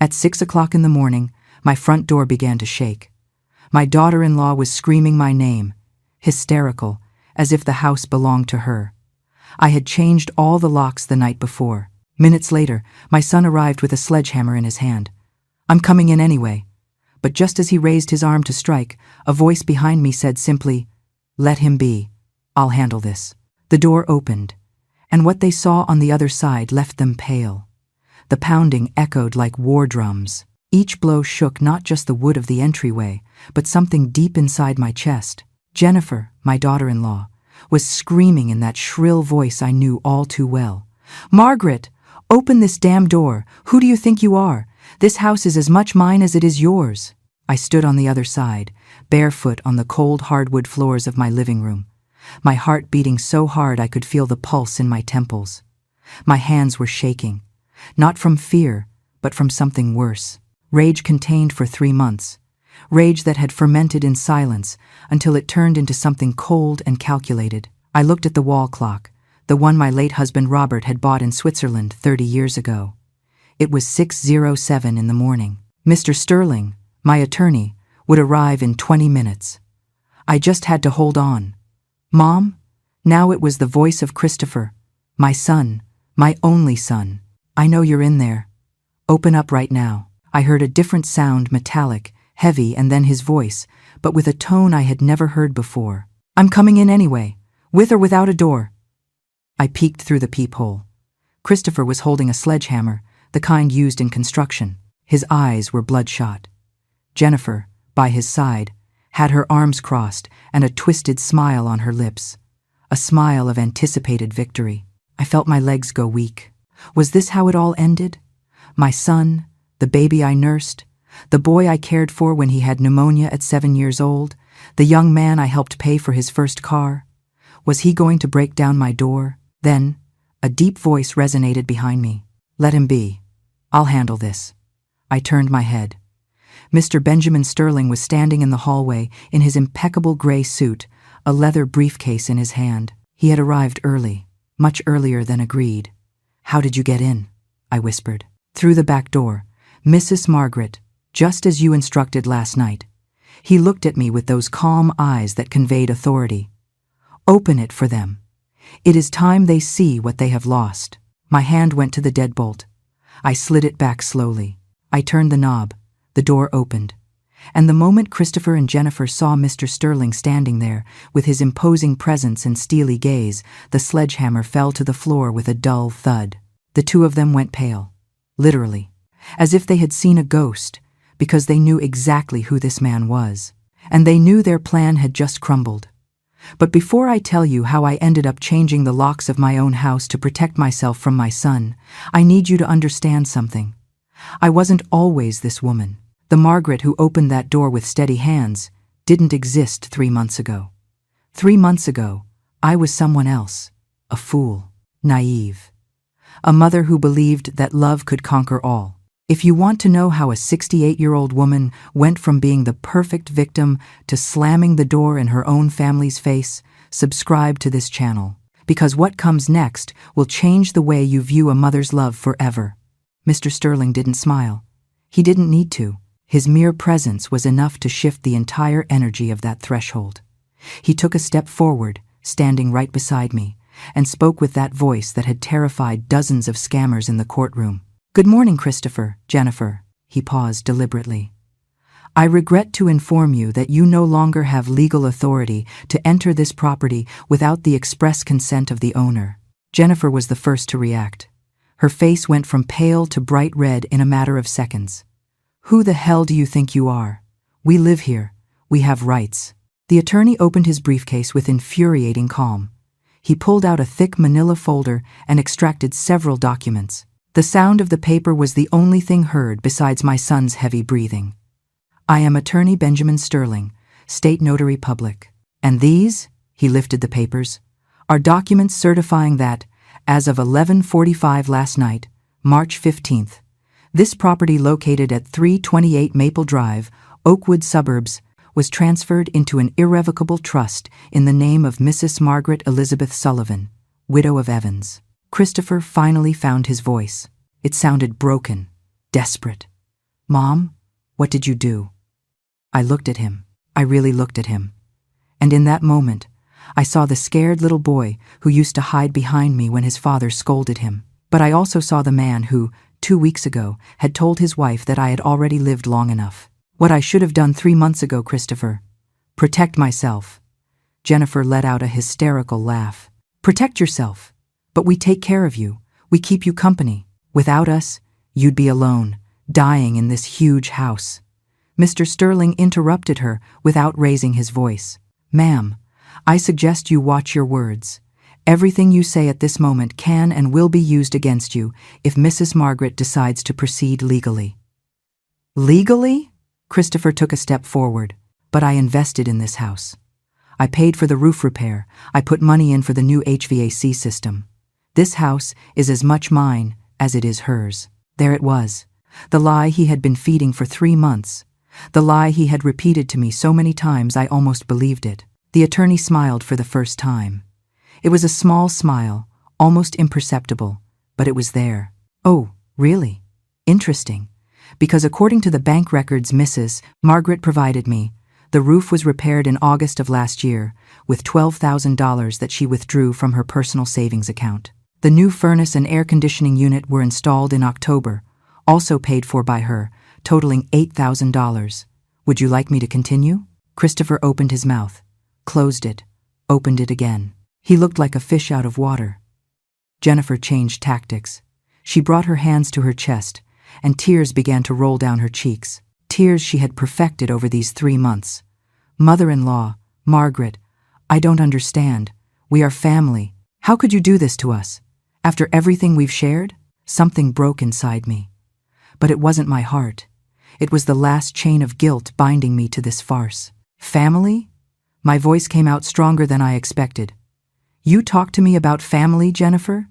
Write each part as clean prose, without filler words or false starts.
At 6 o'clock in the morning, my front door began to shake. My daughter-in-law was screaming my name, hysterical, as if the house belonged to her. I had changed all the locks the night before. Minutes later, my son arrived with a sledgehammer in his hand. "I'm coming in anyway." But just as he raised his arm to strike, a voice behind me said simply, "Let him be. I'll handle this." The door opened, and what they saw on the other side left them pale. The pounding echoed like war drums. Each blow shook not just the wood of the entryway, but something deep inside my chest. Jennifer, my daughter-in-law, was screaming in that shrill voice I knew all too well. "Margaret, open this damn door. Who do you think you are? This house is as much mine as it is yours." I stood on the other side, barefoot on the cold hardwood floors of my living room, my heart beating so hard I could feel the pulse in my temples. My hands were shaking, not from fear, but from something worse. Rage contained for 3 months. Rage that had fermented in silence until it turned into something cold and calculated. I looked at the wall clock, the one my late husband Robert had bought in Switzerland 30 years ago. It was 6:07 in the morning. Mr. Sterling, my attorney, would arrive in 20 minutes. I just had to hold on. "Mom?" Now it was the voice of Christopher, my son, my only son. "I know you're in there. Open up right now." I heard a different sound, metallic, heavy, and then his voice, but with a tone I had never heard before. "I'm coming in anyway, with or without a door." I peeked through the peephole. Christopher was holding a sledgehammer, the kind used in construction. His eyes were bloodshot. Jennifer, by his side, had her arms crossed and a twisted smile on her lips, a smile of anticipated victory. I felt my legs go weak. Was this how it all ended? My son, the baby I nursed, the boy I cared for when he had pneumonia at 7 years old, the young man I helped pay for his first car. Was he going to break down my door? Then, a deep voice resonated behind me. "Let him be. I'll handle this." I turned my head. Mr. Benjamin Sterling was standing in the hallway in his impeccable gray suit, a leather briefcase in his hand. He had arrived early, much earlier than agreed. "How did you get in?" I whispered. "Through the back door, Mrs. Margaret, just as you instructed last night." He looked at me with those calm eyes that conveyed authority. "Open it for them. It is time they see what they have lost." My hand went to the deadbolt. I slid it back slowly. I turned the knob. The door opened. And the moment Christopher and Jennifer saw Mr. Sterling standing there, with his imposing presence and steely gaze, the sledgehammer fell to the floor with a dull thud. The two of them went pale, literally, as if they had seen a ghost, because they knew exactly who this man was. And they knew their plan had just crumbled. But before I tell you how I ended up changing the locks of my own house to protect myself from my son, I need you to understand something. I wasn't always this woman. The Margaret who opened that door with steady hands didn't exist 3 months ago. 3 months ago, I was someone else, a fool, naive, a mother who believed that love could conquer all. If you want to know how a 68-year-old woman went from being the perfect victim to slamming the door in her own family's face, subscribe to this channel, because what comes next will change the way you view a mother's love forever. Mr. Sterling didn't smile. He didn't need to. His mere presence was enough to shift the entire energy of that threshold. He took a step forward, standing right beside me, and spoke with that voice that had terrified dozens of scammers in the courtroom. "Good morning, Christopher, Jennifer." He paused deliberately. "I regret to inform you that you no longer have legal authority to enter this property without the express consent of the owner." Jennifer was the first to react. Her face went from pale to bright red in a matter of seconds. "Who the hell do you think you are? We live here. We have rights." The attorney opened his briefcase with infuriating calm. He pulled out a thick manila folder and extracted several documents. The sound of the paper was the only thing heard besides my son's heavy breathing. "I am Attorney Benjamin Sterling, State Notary Public. And these," he lifted the papers, "are documents certifying that, as of 11:45 last night, March 15th, this property located at 328 Maple Drive, Oakwood Suburbs, was transferred into an irrevocable trust in the name of Mrs. Margaret Elizabeth Sullivan, widow of Evans." Christopher finally found his voice. It sounded broken, desperate. Mom, what did you do? I looked at him. I really looked at him. And in that moment, I saw the scared little boy who used to hide behind me when his father scolded him. But I also saw the man who, 2 weeks ago, had told his wife that I had already lived long enough. What I should have done 3 months ago, Christopher. Protect myself. Jennifer let out a hysterical laugh. Protect yourself. But we take care of you. We keep you company. Without us, you'd be alone, dying in this huge house. Mr. Sterling interrupted her without raising his voice. Ma'am, I suggest you watch your words. Everything you say at this moment can and will be used against you if Mrs. Margaret decides to proceed legally. Legally? Christopher took a step forward. But I invested in this house. I paid for the roof repair. I put money in for the new HVAC system. This house is as much mine as it is hers. There it was. The lie he had been feeding for 3 months. The lie he had repeated to me so many times I almost believed it. The attorney smiled for the first time. It was a small smile, almost imperceptible, but it was there. Oh, really? Interesting. Because according to the bank records Mrs. Margaret provided me, the roof was repaired in August of last year with $12,000 that she withdrew from her personal savings account. The new furnace and air conditioning unit were installed in October, also paid for by her, totaling $8,000. Would you like me to continue? Christopher opened his mouth, closed it, opened it again. He looked like a fish out of water. Jennifer changed tactics. She brought her hands to her chest, and tears began to roll down her cheeks. Tears she had perfected over these 3 months. Mother-in-law, Margaret, I don't understand. We are family. How could you do this to us? After everything we've shared? Something broke inside me. But it wasn't my heart. It was the last chain of guilt binding me to this farce. Family? My voice came out stronger than I expected. You talk to me about family, Jennifer?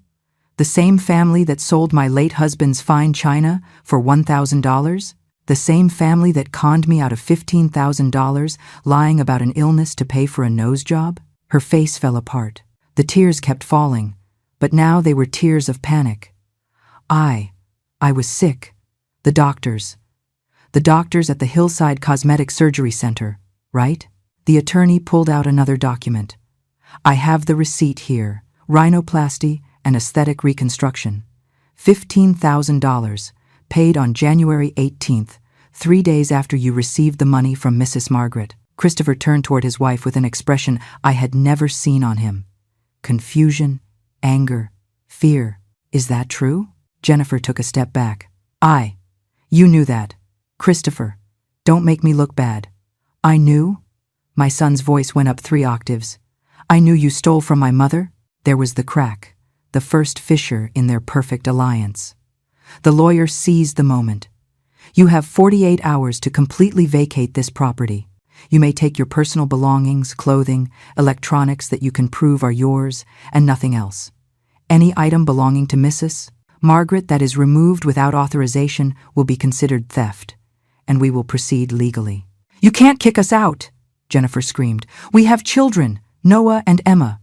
The same family that sold my late husband's fine china for $1,000? The same family that conned me out of $15,000 lying about an illness to pay for a nose job? Her face fell apart. The tears kept falling, but now they were tears of panic. I was sick. The doctors at the Hillside Cosmetic Surgery Center, right? The attorney pulled out another document. I have the receipt here. Rhinoplasty and aesthetic reconstruction. $15,000, paid on January 18th, 3 days after you received the money from Mrs. Margaret. Christopher turned toward his wife with an expression I had never seen on him. Confusion, anger, fear. Is that true? Jennifer took a step back. You knew that. Christopher, don't make me look bad. I knew? My son's voice went up 3 octaves. I knew you stole from my mother? There was the crack, the first fissure in their perfect alliance. The lawyer seized the moment. You have 48 hours to completely vacate this property. You may take your personal belongings, clothing, electronics that you can prove are yours, and nothing else. Any item belonging to Mrs. Margaret that is removed without authorization will be considered theft, and we will proceed legally. You can't kick us out, Jennifer screamed. We have children, Noah and Emma.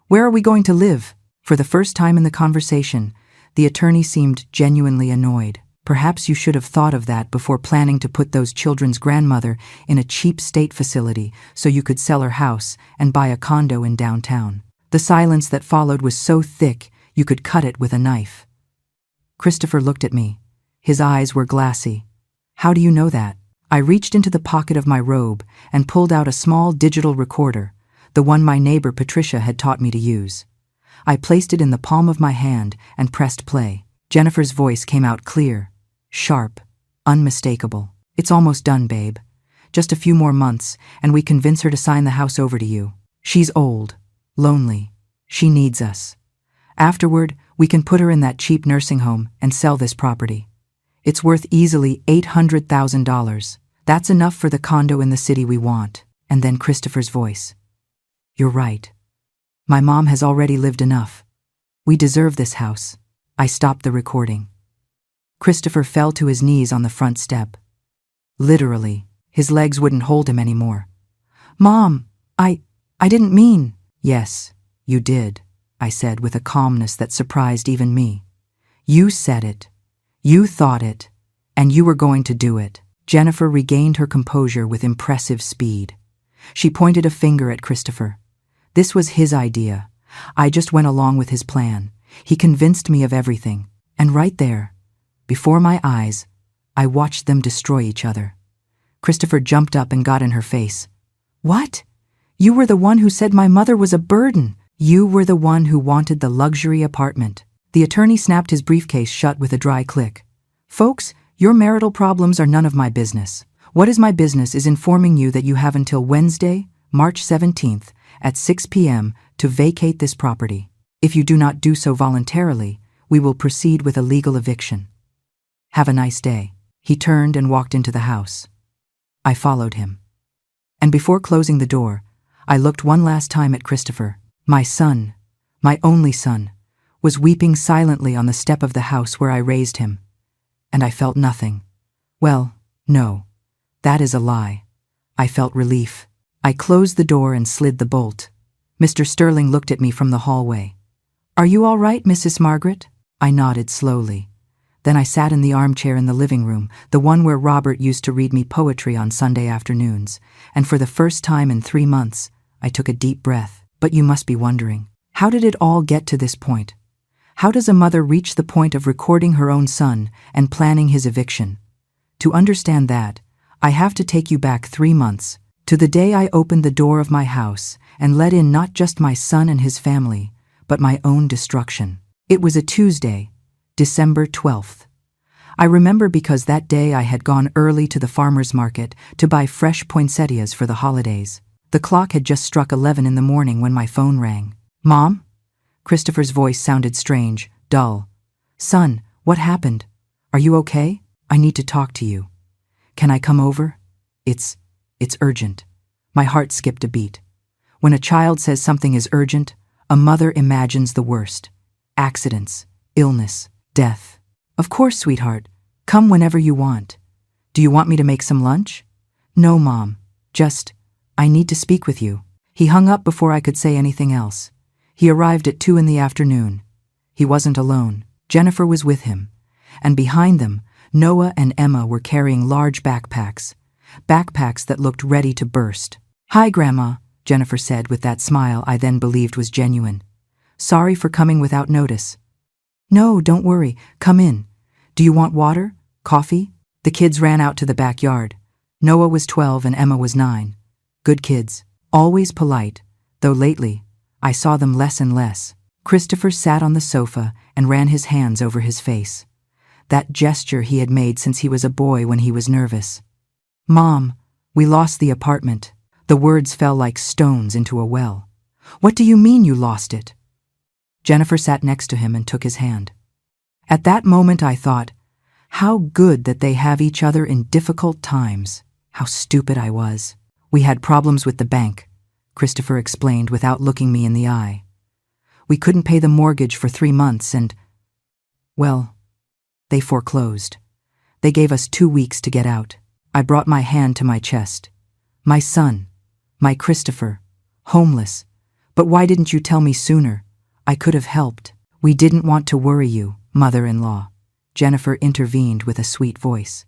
Where are we going to live? For the first time in the conversation, the attorney seemed genuinely annoyed. Perhaps you should have thought of that before planning to put those children's grandmother in a cheap state facility so you could sell her house and buy a condo in downtown. The silence that followed was so thick you could cut it with a knife. Christopher looked at me. His eyes were glassy. How do you know that? I reached into the pocket of my robe and pulled out a small digital recorder, the one my neighbor Patricia had taught me to use. I placed it in the palm of my hand and pressed play. Jennifer's voice came out clear, sharp, unmistakable. It's almost done, babe. Just a few more months, and we convince her to sign the house over to you. She's old, lonely. She needs us. Afterward, we can put her in that cheap nursing home and sell this property. It's worth easily $800,000. That's enough for the condo in the city we want. And then Christopher's voice. You're right. My mom has already lived enough. We deserve this house. I stopped the recording. Christopher fell to his knees on the front step. Literally, his legs wouldn't hold him anymore. Mom, I didn't mean. Yes, you did, I said with a calmness that surprised even me. You said it. You thought it. And you were going to do it. Jennifer regained her composure with impressive speed. She pointed a finger at Christopher. This was his idea. I just went along with his plan. He convinced me of everything. And right there, before my eyes, I watched them destroy each other. Christopher jumped up and got in her face. What? You were the one who said my mother was a burden. You were the one who wanted the luxury apartment. The attorney snapped his briefcase shut with a dry click. Folks, your marital problems are none of my business. What is my business is informing you that you have until Wednesday, March 17th, at 6 p.m. to vacate this property. If you do not do so voluntarily, we will proceed with a legal eviction. Have a nice day. He turned and walked into the house. I followed him. And before closing the door, I looked one last time at Christopher. My son, my only son, was weeping silently on the step of the house where I raised him. And I felt nothing. Well, no, that is a lie. I felt relief. I closed the door and slid the bolt. Mr. Sterling looked at me from the hallway. Are you all right, Mrs. Margaret? I nodded slowly. Then I sat in the armchair in the living room, the one where Robert used to read me poetry on Sunday afternoons, and for the first time in 3 months, I took a deep breath. But you must be wondering, how did it all get to this point? How does a mother reach the point of recording her own son and planning his eviction? To understand that, I have to take you back 3 months, to the day I opened the door of my house and let in not just my son and his family, but my own destruction. It was a Tuesday, December 12th. I remember because that day I had gone early to the farmer's market to buy fresh poinsettias for the holidays. The clock had just struck 11 in the morning when my phone rang. Mom? Christopher's voice sounded strange, dull. Son, what happened? Are you okay? I need to talk to you. Can I come over? It's urgent. My heart skipped a beat. When a child says something is urgent, a mother imagines the worst. Accidents, illness, death. Of course, sweetheart. Come whenever you want. Do you want me to make some lunch? No, Mom. I need to speak with you. He hung up before I could say anything else. He arrived at 2 in the afternoon. He wasn't alone. Jennifer was with him. And behind them, Noah and Emma were carrying large backpacks that looked ready to burst. Hi, Grandma, Jennifer said with that smile I then believed was genuine. Sorry for coming without notice. No, don't worry. Come in. Do you want water? Coffee? The kids ran out to the backyard. Noah was 12 and Emma was 9. Good kids. Always polite, though lately, I saw them less and less. Christopher sat on the sofa and ran his hands over his face. That gesture he had made since he was a boy when he was nervous. Mom, we lost the apartment. The words fell like stones into a well. What do you mean you lost it? Jennifer sat next to him and took his hand. At that moment I thought, how good that they have each other in difficult times. How stupid I was. We had problems with the bank, Christopher explained without looking me in the eye. We couldn't pay the mortgage for 3 months and, well, they foreclosed. They gave us 2 weeks to get out. I brought my hand to my chest. My son, my Christopher, homeless. But why didn't you tell me sooner? I could have helped. We didn't want to worry you, mother-in-law. Jennifer intervened with a sweet voice.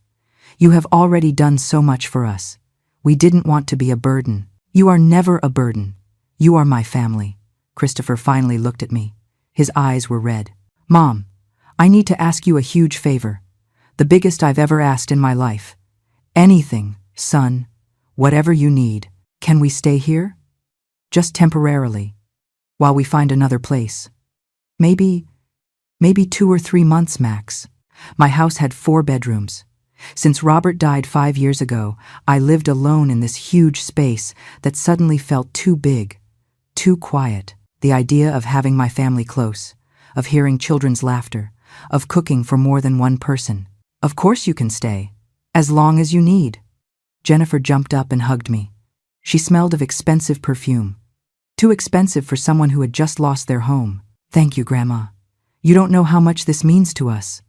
You have already done so much for us. We didn't want to be a burden. You are never a burden. You are my family. Christopher finally looked at me. His eyes were red. Mom, I need to ask you a huge favor. The biggest I've ever asked in my life. Anything, son. Whatever you need. Can we stay here? Just temporarily. While we find another place. Maybe 2 or 3 months max. My house had 4 bedrooms. Since Robert died 5 years ago, I lived alone in this huge space that suddenly felt too big, too quiet. The idea of having my family close, of hearing children's laughter, of cooking for more than one person. Of course you can stay, as long as you need. Jennifer jumped up and hugged me. She smelled of expensive perfume. Too expensive for someone who had just lost their home. Thank you, Grandma. You don't know how much this means to us.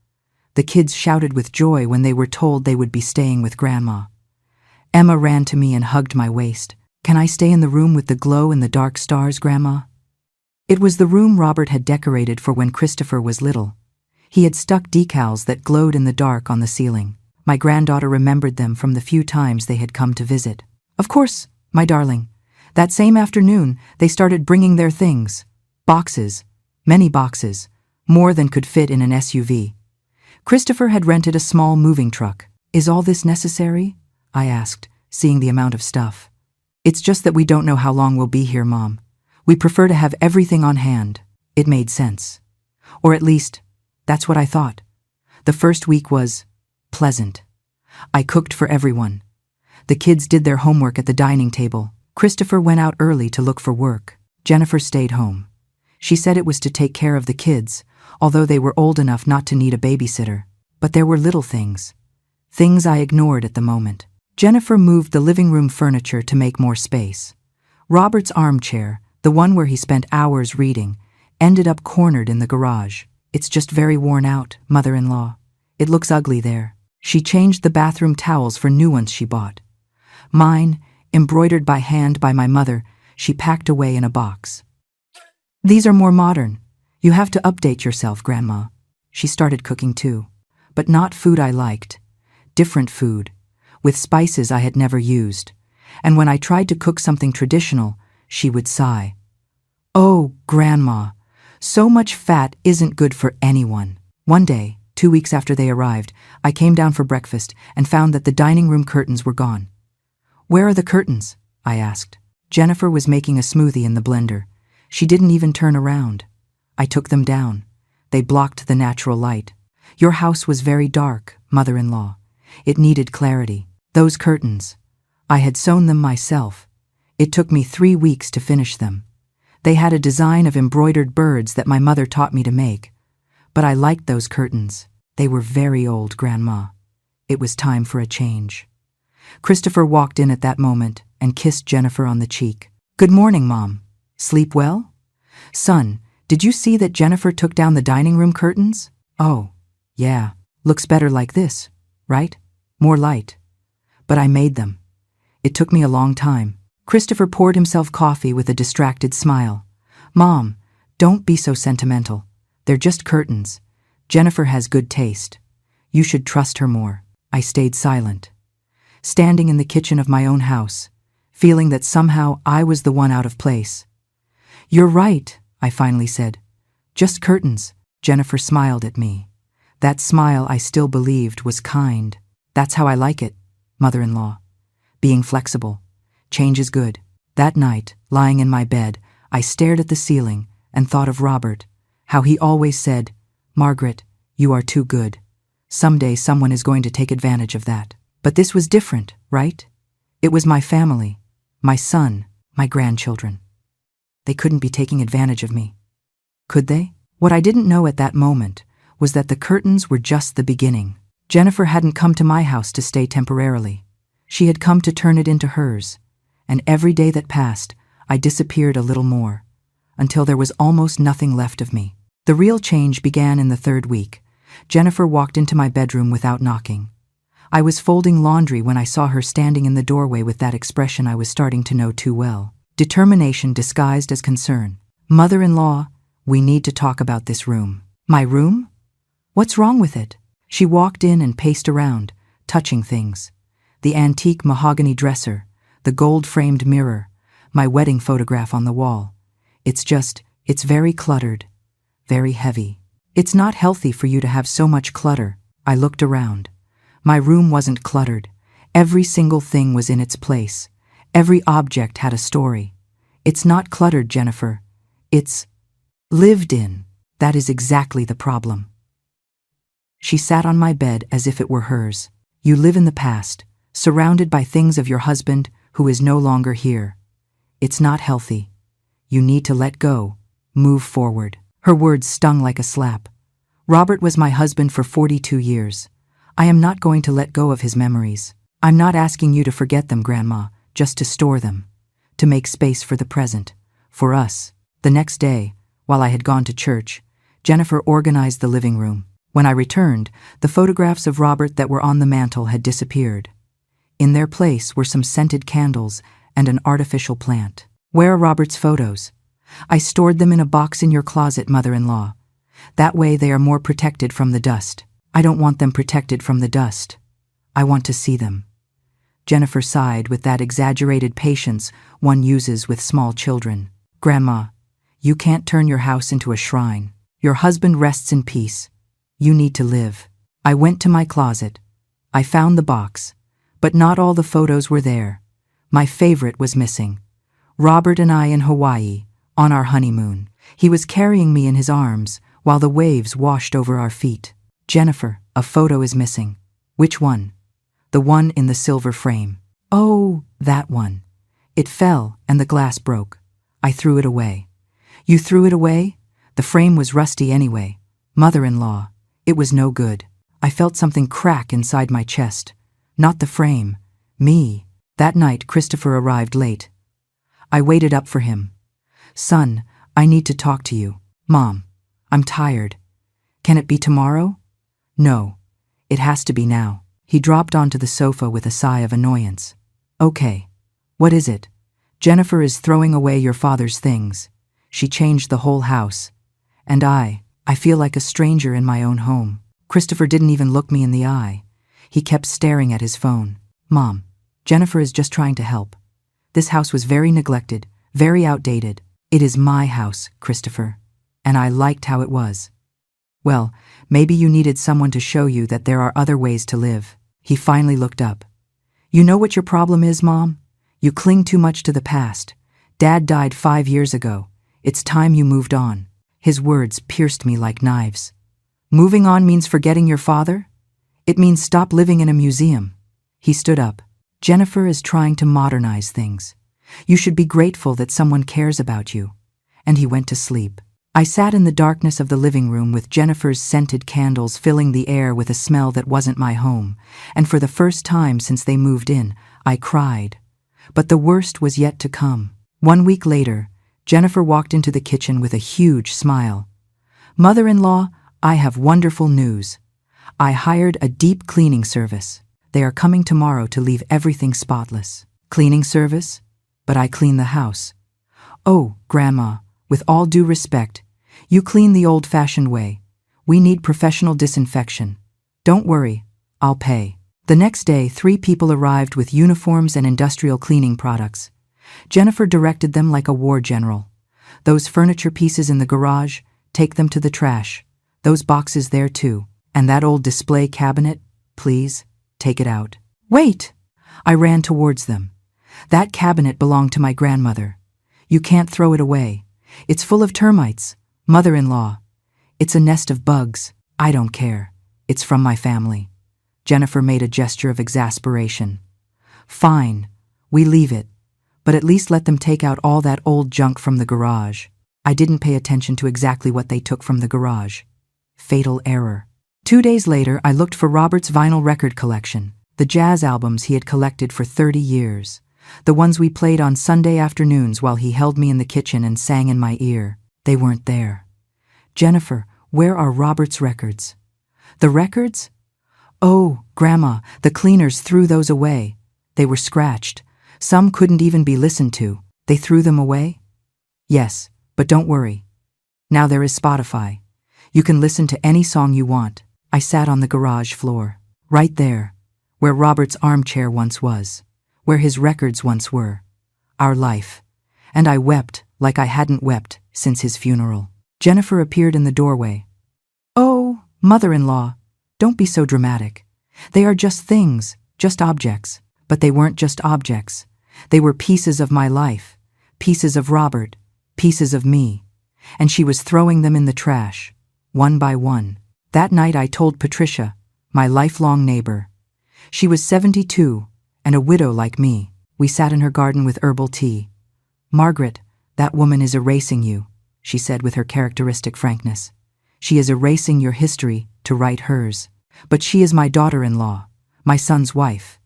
The kids shouted with joy when they were told they would be staying with Grandma. Emma ran to me and hugged my waist. Can I stay in the room with the glow and the dark stars, Grandma? It was the room Robert had decorated for when Christopher was little. He had stuck decals that glowed in the dark on the ceiling. My granddaughter remembered them from the few times they had come to visit. Of course, my darling. That same afternoon, they started bringing their things. Boxes. Many boxes. More than could fit in an SUV. Christopher had rented a small moving truck. Is all this necessary? I asked, seeing the amount of stuff. It's just that we don't know how long we'll be here, Mom. We prefer to have everything on hand. It made sense. Or at least, that's what I thought. The first week was pleasant. I cooked for everyone. The kids did their homework at the dining table. Christopher went out early to look for work. Jennifer stayed home. She said it was to take care of the kids, although they were old enough not to need a babysitter. But there were little things. Things I ignored at the moment. Jennifer moved the living room furniture to make more space. Robert's armchair, the one where he spent hours reading, ended up cornered in the garage. It's just very worn out, mother-in-law. It looks ugly there. She changed the bathroom towels for new ones she bought. Mine, embroidered by hand by my mother, she packed away in a box. These are more modern. You have to update yourself, Grandma. She started cooking too. But not food I liked. Different food, with spices I had never used. And when I tried to cook something traditional, she would sigh. Oh, Grandma, so much fat isn't good for anyone. One day, 2 weeks after they arrived, I came down for breakfast and found that the dining room curtains were gone. Where are the curtains? I asked. Jennifer was making a smoothie in the blender. She didn't even turn around. I took them down. They blocked the natural light. Your house was very dark, mother-in-law. It needed clarity. Those curtains. I had sewn them myself. It took me 3 weeks to finish them. They had a design of embroidered birds that my mother taught me to make. But I liked those curtains. They were very old, Grandma. It was time for a change. Christopher walked in at that moment and kissed Jennifer on the cheek. Good morning, Mom. Sleep well? Son, did you see that Jennifer took down the dining room curtains? Oh, yeah. Looks better like this, right? More light. But I made them. It took me a long time. Christopher poured himself coffee with a distracted smile. Mom, don't be so sentimental. They're just curtains. Jennifer has good taste. You should trust her more. I stayed silent. Standing in the kitchen of my own house, feeling that somehow I was the one out of place. You're right, I finally said. Just curtains. Jennifer smiled at me. That smile I still believed was kind. That's how I like it, mother-in-law. Being flexible. Change is good. That night, lying in my bed, I stared at the ceiling and thought of Robert, how he always said, Margaret, you are too good. Someday someone is going to take advantage of that. But this was different, right? It was my family, my son, my grandchildren. They couldn't be taking advantage of me. Could they? What I didn't know at that moment was that the curtains were just the beginning. Jennifer hadn't come to my house to stay temporarily. She had come to turn it into hers. And every day that passed, I disappeared a little more, until there was almost nothing left of me. The real change began in the 3rd week. Jennifer walked into my bedroom without knocking. I was folding laundry when I saw her standing in the doorway with that expression I was starting to know too well. Determination disguised as concern. Mother-in-law, we need to talk about this room. My room? What's wrong with it? She walked in and paced around, touching things. The antique mahogany dresser, the gold-framed mirror, my wedding photograph on the wall. It's very cluttered, very heavy. It's not healthy for you to have so much clutter. I looked around. My room wasn't cluttered. Every single thing was in its place. Every object had a story. It's not cluttered, Jennifer. It's lived in. That is exactly the problem. She sat on my bed as if it were hers. You live in the past, surrounded by things of your husband who is no longer here. It's not healthy. You need to let go, move forward. Her words stung like a slap. Robert was my husband for 42 years. I am not going to let go of his memories. I'm not asking you to forget them, Grandma, just to store them, to make space for the present, for us. The next day, while I had gone to church, Jennifer organized the living room. When I returned, the photographs of Robert that were on the mantel had disappeared. In their place were some scented candles and an artificial plant. Where are Robert's photos? I stored them in a box in your closet, mother-in-law. That way they are more protected from the dust. I don't want them protected from the dust. I want to see them. Jennifer sighed with that exaggerated patience one uses with small children. Grandma, you can't turn your house into a shrine. Your husband rests in peace. You need to live. I went to my closet. I found the box, but not all the photos were there. My favorite was missing. Robert and I in Hawaii, on our honeymoon. He was carrying me in his arms while the waves washed over our feet. Jennifer, a photo is missing. Which one? The one in the silver frame. Oh, that one. It fell and the glass broke. I threw it away. You threw it away? The frame was rusty anyway. Mother-in-law, it was no good. I felt something crack inside my chest. Not the frame. Me. That night, Christopher arrived late. I waited up for him. Son, I need to talk to you. Mom, I'm tired. Can it be tomorrow? No. It has to be now. He dropped onto the sofa with a sigh of annoyance. Okay. What is it? Jennifer is throwing away your father's things. She changed the whole house. And I feel like a stranger in my own home. Christopher didn't even look me in the eye. He kept staring at his phone. Mom, Jennifer is just trying to help. This house was very neglected, very outdated. It is my house, Christopher. And I liked how it was. Well, maybe you needed someone to show you that there are other ways to live. He finally looked up. You know what your problem is, Mom? You cling too much to the past. Dad died 5 years ago. It's time you moved on. His words pierced me like knives. Moving on means forgetting your father? It means stop living in a museum. He stood up. Jennifer is trying to modernize things. You should be grateful that someone cares about you. And he went to sleep. I sat in the darkness of the living room with Jennifer's scented candles filling the air with a smell that wasn't my home, and for the first time since they moved in, I cried. But the worst was yet to come. 1 week later, Jennifer walked into the kitchen with a huge smile. Mother-in-law, I have wonderful news. I hired a deep cleaning service. They are coming tomorrow to leave everything spotless. Cleaning service? But I clean the house. Oh, Grandma, with all due respect, you clean the old-fashioned way. We need professional disinfection. Don't worry, I'll pay. The next day, 3 people arrived with uniforms and industrial cleaning products. Jennifer directed them like a war general. Those furniture pieces in the garage, take them to the trash. Those boxes there too. And that old display cabinet, please, take it out. Wait! I ran towards them. That cabinet belonged to my grandmother. You can't throw it away. It's full of termites. Mother-in-law. It's a nest of bugs. I don't care. It's from my family. Jennifer made a gesture of exasperation. Fine, we leave it. But at least let them take out all that old junk from the garage. I didn't pay attention to exactly what they took from the garage. Fatal error. 2 days later, I looked for Robert's vinyl record collection, the jazz albums he had collected for 30 years. The ones we played on Sunday afternoons while he held me in the kitchen and sang in my ear. They weren't there. Jennifer, where are Robert's records? The records? Oh, Grandma, the cleaners threw those away. They were scratched. Some couldn't even be listened to. They threw them away? Yes, but don't worry. Now there is Spotify. You can listen to any song you want. I sat on the garage floor, right there, where Robert's armchair once was, where his records once were, our life, and I wept like I hadn't wept since his funeral. Jennifer appeared in the doorway. Oh, mother-in-law, don't be so dramatic. They are just things, just objects. But they weren't just objects. They were pieces of my life, pieces of Robert, pieces of me. And she was throwing them in the trash, one by one. That night I told Patricia, my lifelong neighbor. She was 72, and a widow like me. We sat in her garden with herbal tea. Margaret, that woman is erasing you, she said with her characteristic frankness. She is erasing your history to write hers. But she is my daughter-in-law, my son's wife.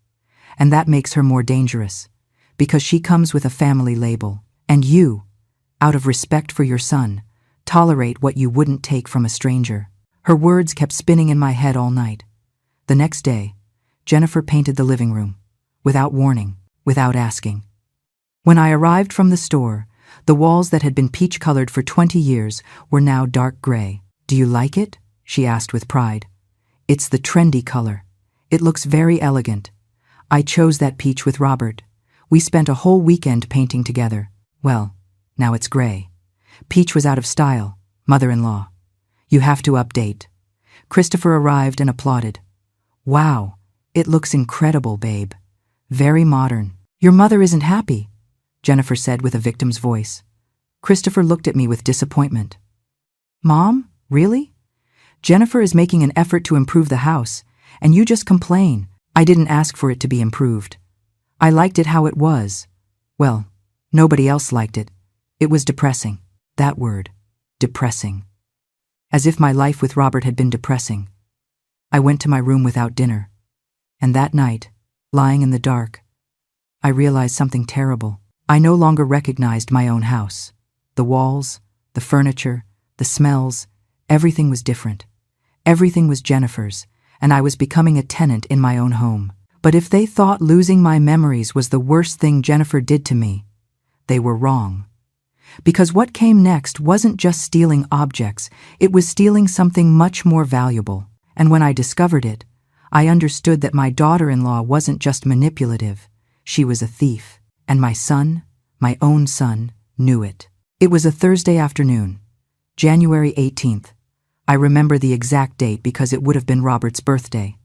And that makes her more dangerous, because she comes with a family label. And you, out of respect for your son, tolerate what you wouldn't take from a stranger. Her words kept spinning in my head all night. The next day, Jennifer painted the living room, without warning, without asking. When I arrived from the store, the walls that had been peach-colored for 20 years were now dark gray. Do you like it? She asked with pride. It's the trendy color. It looks very elegant. I chose that peach with Robert. We spent a whole weekend painting together. Well, now it's gray. Peach was out of style, mother-in-law. You have to update. Christopher arrived and applauded. Wow, it looks incredible, babe. Very modern. Your mother isn't happy, Jennifer said with a victim's voice. Christopher looked at me with disappointment. Mom, really? Jennifer is making an effort to improve the house, and you just complain. I didn't ask for it to be improved. I liked it how it was. Well, nobody else liked it. It was depressing. That word, depressing. As if my life with Robert had been depressing. I went to my room without dinner. And that night, lying in the dark, I realized something terrible. I no longer recognized my own house. The walls, the furniture, the smells, everything was different. Everything was Jennifer's, and I was becoming a tenant in my own home. But if they thought losing my memories was the worst thing Jennifer did to me, they were wrong. Because what came next wasn't just stealing objects, it was stealing something much more valuable. And when I discovered it, I understood that my daughter-in-law wasn't just manipulative, she was a thief. And my son, my own son, knew it. It was a Thursday afternoon, January 18th. I remember the exact date because it would have been Robert's birthday.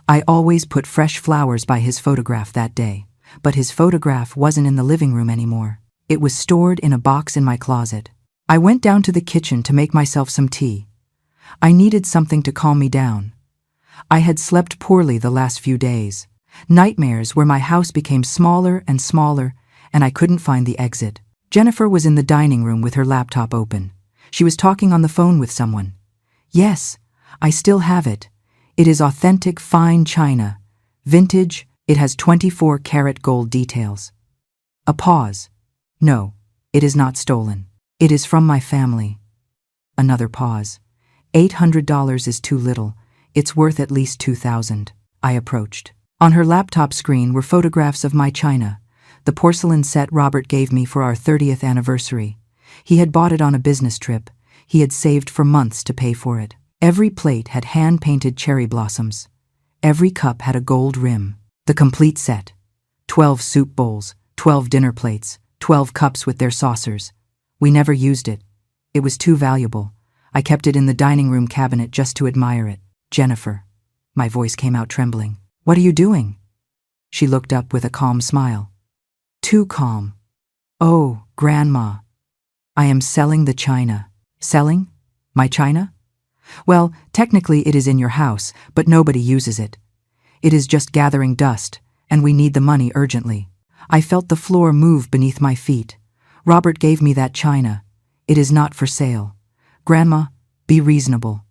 I always put fresh flowers by his photograph that day, but his photograph wasn't in the living room anymore. It was stored in a box in my closet. I went down to the kitchen to make myself some tea. I needed something to calm me down. I had slept poorly the last few days. Nightmares where my house became smaller and smaller, and I couldn't find the exit. Jennifer was in the dining room with her laptop open. She was talking on the phone with someone. Yes, I still have it. It is authentic fine china. Vintage, it has 24-karat gold details. A pause. No, it is not stolen. It is from my family. Another pause. $800 is too little. It's worth at least $2,000. I approached. On her laptop screen were photographs of my china, the porcelain set Robert gave me for our 30th anniversary. He had bought it on a business trip. He had saved for months to pay for it. Every plate had hand-painted cherry blossoms. Every cup had a gold rim. The complete set. 12 soup bowls, 12 dinner plates, 12 cups with their saucers. We never used it. It was too valuable. I kept it in the dining room cabinet just to admire it. Jennifer. My voice came out trembling. What are you doing? She looked up with a calm smile. Too calm. Oh, Grandma. I am selling the china. Selling? My china? Well, technically it is in your house, but nobody uses it. It is just gathering dust, and we need the money urgently. I felt the floor move beneath my feet. Robert gave me that china. It is not for sale. Grandma, be reasonable.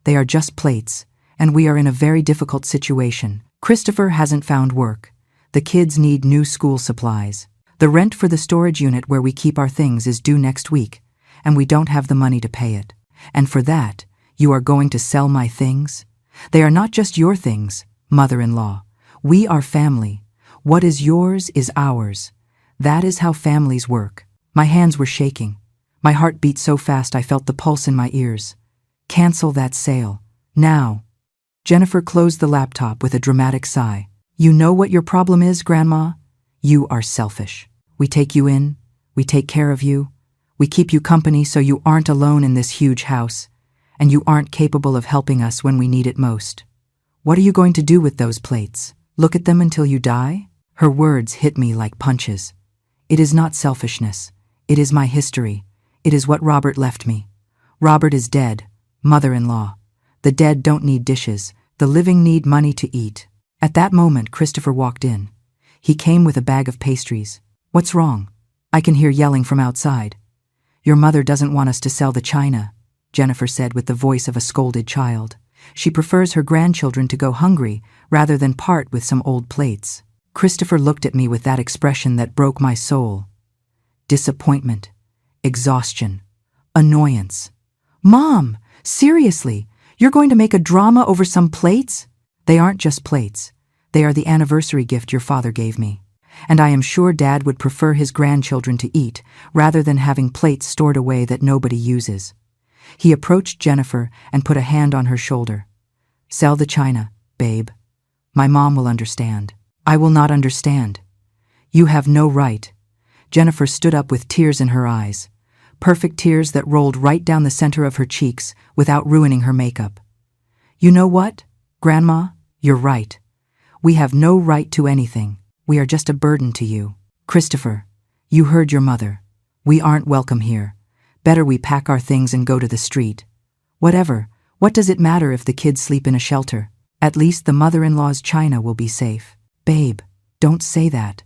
They are just plates, and we are in a very difficult situation. Christopher hasn't found work. The kids need new school supplies. The rent for the storage unit where we keep our things is due next week, and we don't have the money to pay it. And for that, you are going to sell my things? They are not just your things, mother-in-law. We are family. What is yours is ours. That is how families work. My hands were shaking. My heart beat so fast I felt the pulse in my ears. Cancel that sale. Now. Jennifer closed the laptop with a dramatic sigh. You know what your problem is, Grandma? You are selfish. We take you in. We take care of you. We keep you company so you aren't alone in this huge house. And you aren't capable of helping us when we need it most. What are you going to do with those plates? Look at them until you die? Her words hit me like punches. It is not selfishness. It is my history. It is what Robert left me. Robert is dead, mother-in-law. The dead don't need dishes. The living need money to eat. At that moment, Christopher walked in. He came with a bag of pastries. What's wrong? I can hear yelling from outside. Your mother doesn't want us to sell the china, Jennifer said with the voice of a scolded child. She prefers her grandchildren to go hungry rather than part with some old plates. Christopher looked at me with that expression that broke my soul. Disappointment, exhaustion, annoyance. Mom, seriously, you're going to make a drama over some plates? They aren't just plates. They are the anniversary gift your father gave me. And I am sure Dad would prefer his grandchildren to eat rather than having plates stored away that nobody uses. He approached Jennifer and put a hand on her shoulder. Sell the china, babe. My mom will understand. I will not understand. You have no right. Jennifer stood up with tears in her eyes. Perfect tears that rolled right down the center of her cheeks without ruining her makeup. You know what, Grandma? You're right. We have no right to anything. We are just a burden to you. Christopher, you heard your mother. We aren't welcome here. Better we pack our things and go to the street. Whatever, what does it matter if the kids sleep in a shelter? At least the mother-in-law's china will be safe. Babe, don't say that.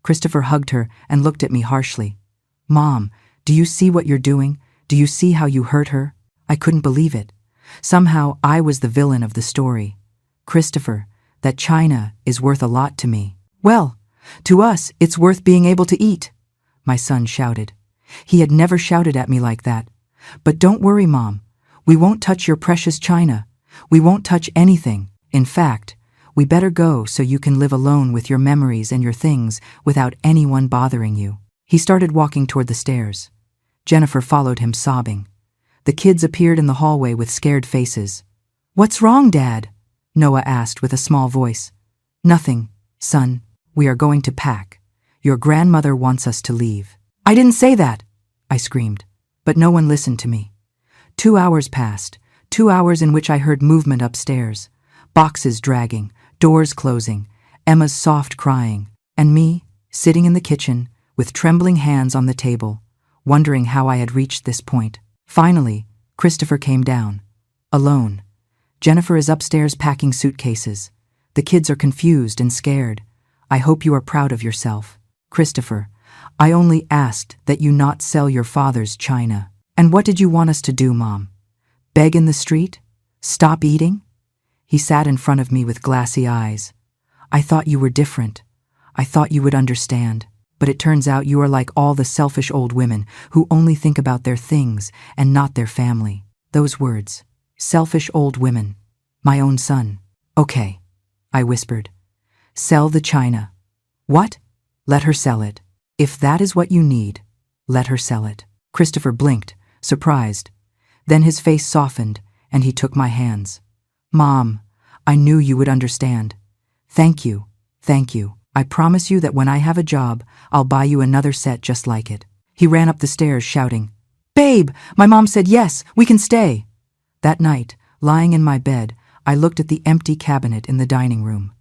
Christopher hugged her and looked at me harshly. Mom, do you see what you're doing? Do you see how you hurt her? I couldn't believe it. Somehow I was the villain of the story. Christopher, that china is worth a lot to me. Well, to us, it's worth being able to eat, my son shouted. He had never shouted at me like that. But don't worry, Mom. We won't touch your precious china. We won't touch anything. In fact, we better go so you can live alone with your memories and your things without anyone bothering you. He started walking toward the stairs. Jennifer followed him, sobbing. The kids appeared in the hallway with scared faces. What's wrong, Dad? Noah asked with a small voice. Nothing, son. We are going to pack. Your grandmother wants us to leave. I didn't say that, I screamed. But no one listened to me. 2 hours passed, 2 hours in which I heard movement upstairs. Boxes dragging, doors closing, Emma's soft crying, and me, sitting in the kitchen, with trembling hands on the table, wondering how I had reached this point. Finally, Christopher came down. Alone. Jennifer is upstairs packing suitcases. The kids are confused and scared. I hope you are proud of yourself. Christopher, I only asked that you not sell your father's china. And what did you want us to do, Mom? Beg in the street? Stop eating? He sat in front of me with glassy eyes. I thought you were different. I thought you would understand. But it turns out you are like all the selfish old women who only think about their things and not their family. Those words. Selfish old women. My own son. Okay, I whispered. Sell the china. What? Let her sell it. If that is what you need, let her sell it. Christopher blinked, surprised. Then his face softened, and he took my hands. Mom, I knew you would understand. Thank you, thank you. I promise you that when I have a job, I'll buy you another set just like it. He ran up the stairs shouting, Babe, my mom said yes, we can stay. That night, lying in my bed, I looked at the empty cabinet in the dining room.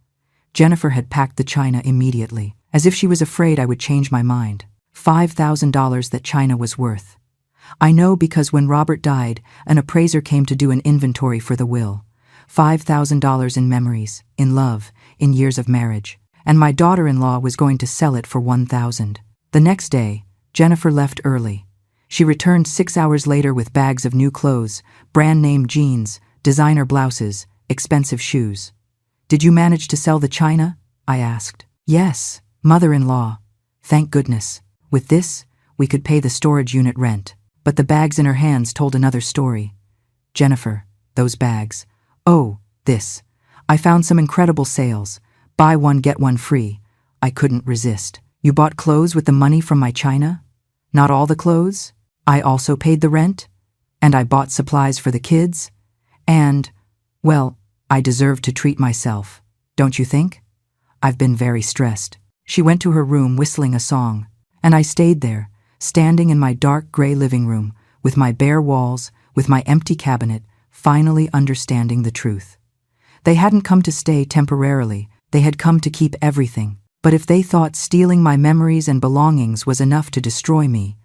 Jennifer had packed the china immediately, as if she was afraid I would change my mind. $5,000 that china was worth. I know because when Robert died, an appraiser came to do an inventory for the will. $5,000 in memories, in love, in years of marriage. And my daughter-in-law was going to sell it for $1,000. The next day, Jennifer left early. She returned 6 hours later with bags of new clothes, brand-name jeans, designer blouses, expensive shoes. Did you manage to sell the china? I asked. Yes, mother-in-law. Thank goodness. With this, we could pay the storage unit rent. But the bags in her hands told another story. Jennifer, those bags. Oh, this. I found some incredible sales. Buy one, get one free. I couldn't resist. You bought clothes with the money from my china? Not all the clothes. I also paid the rent. And I bought supplies for the kids. And, well, I deserve to treat myself. Don't you think? I've been very stressed. She went to her room whistling a song. And I stayed there, standing in my dark gray living room, with my bare walls, with my empty cabinet, finally understanding the truth. They hadn't come to stay temporarily. They had come to keep everything. But if they thought stealing my memories and belongings was enough to destroy me,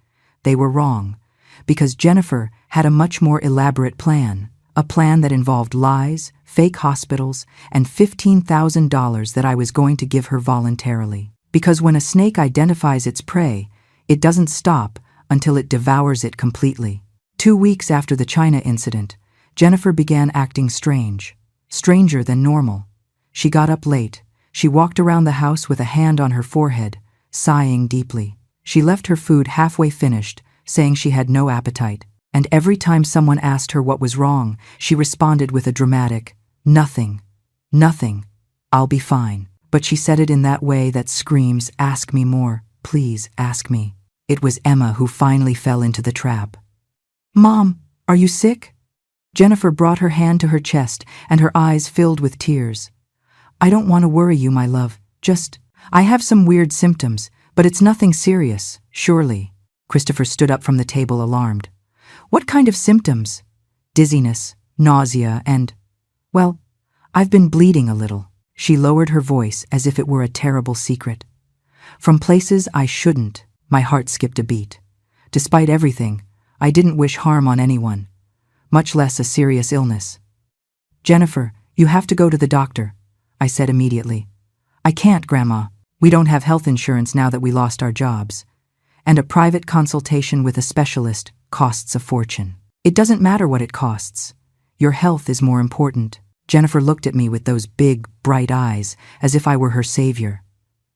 they were wrong, because Jennifer had a much more elaborate plan, a plan that involved lies, fake hospitals, and $15,000 that I was going to give her voluntarily. Because when a snake identifies its prey, it doesn't stop until it devours it completely. 2 weeks after the China incident, Jennifer began acting strange, stranger than normal. She got up late. She walked around the house with a hand on her forehead, sighing deeply. She left her food halfway finished, saying she had no appetite. And every time someone asked her what was wrong, she responded with a dramatic, "Nothing. Nothing. I'll be fine." But she said it in that way that screams, "Ask me more. Please ask me." It was Emma who finally fell into the trap. "Mom, are you sick?" Jennifer brought her hand to her chest and her eyes filled with tears. I don't want to worry you, my love. I have some weird symptoms, but it's nothing serious, surely. Christopher stood up from the table, alarmed. What kind of symptoms? Dizziness, nausea, and, well, I've been bleeding a little. She lowered her voice as if it were a terrible secret. From places I shouldn't. My heart skipped a beat. Despite everything, I didn't wish harm on anyone, much less a serious illness. Jennifer, you have to go to the doctor, I said immediately. I can't, Grandma. We don't have health insurance now that we lost our jobs. And a private consultation with a specialist costs a fortune. It doesn't matter what it costs. Your health is more important. Jennifer looked at me with those big, bright eyes, as if I were her savior.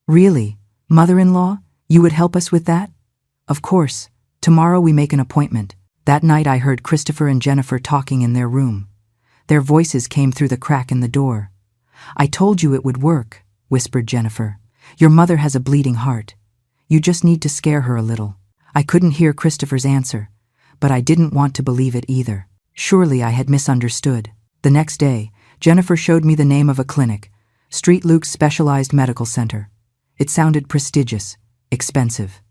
Really? Mother-in-law? You would help us with that? Of course. Tomorrow we make an appointment. That night I heard Christopher and Jennifer talking in their room. Their voices came through the crack in the door. I told you it would work, whispered Jennifer. Your mother has a bleeding heart. You just need to scare her a little. I couldn't hear Christopher's answer, but I didn't want to believe it either. Surely I had misunderstood. The next day, Jennifer showed me the name of a clinic, Street Luke's Specialized Medical Center. It sounded prestigious, expensive.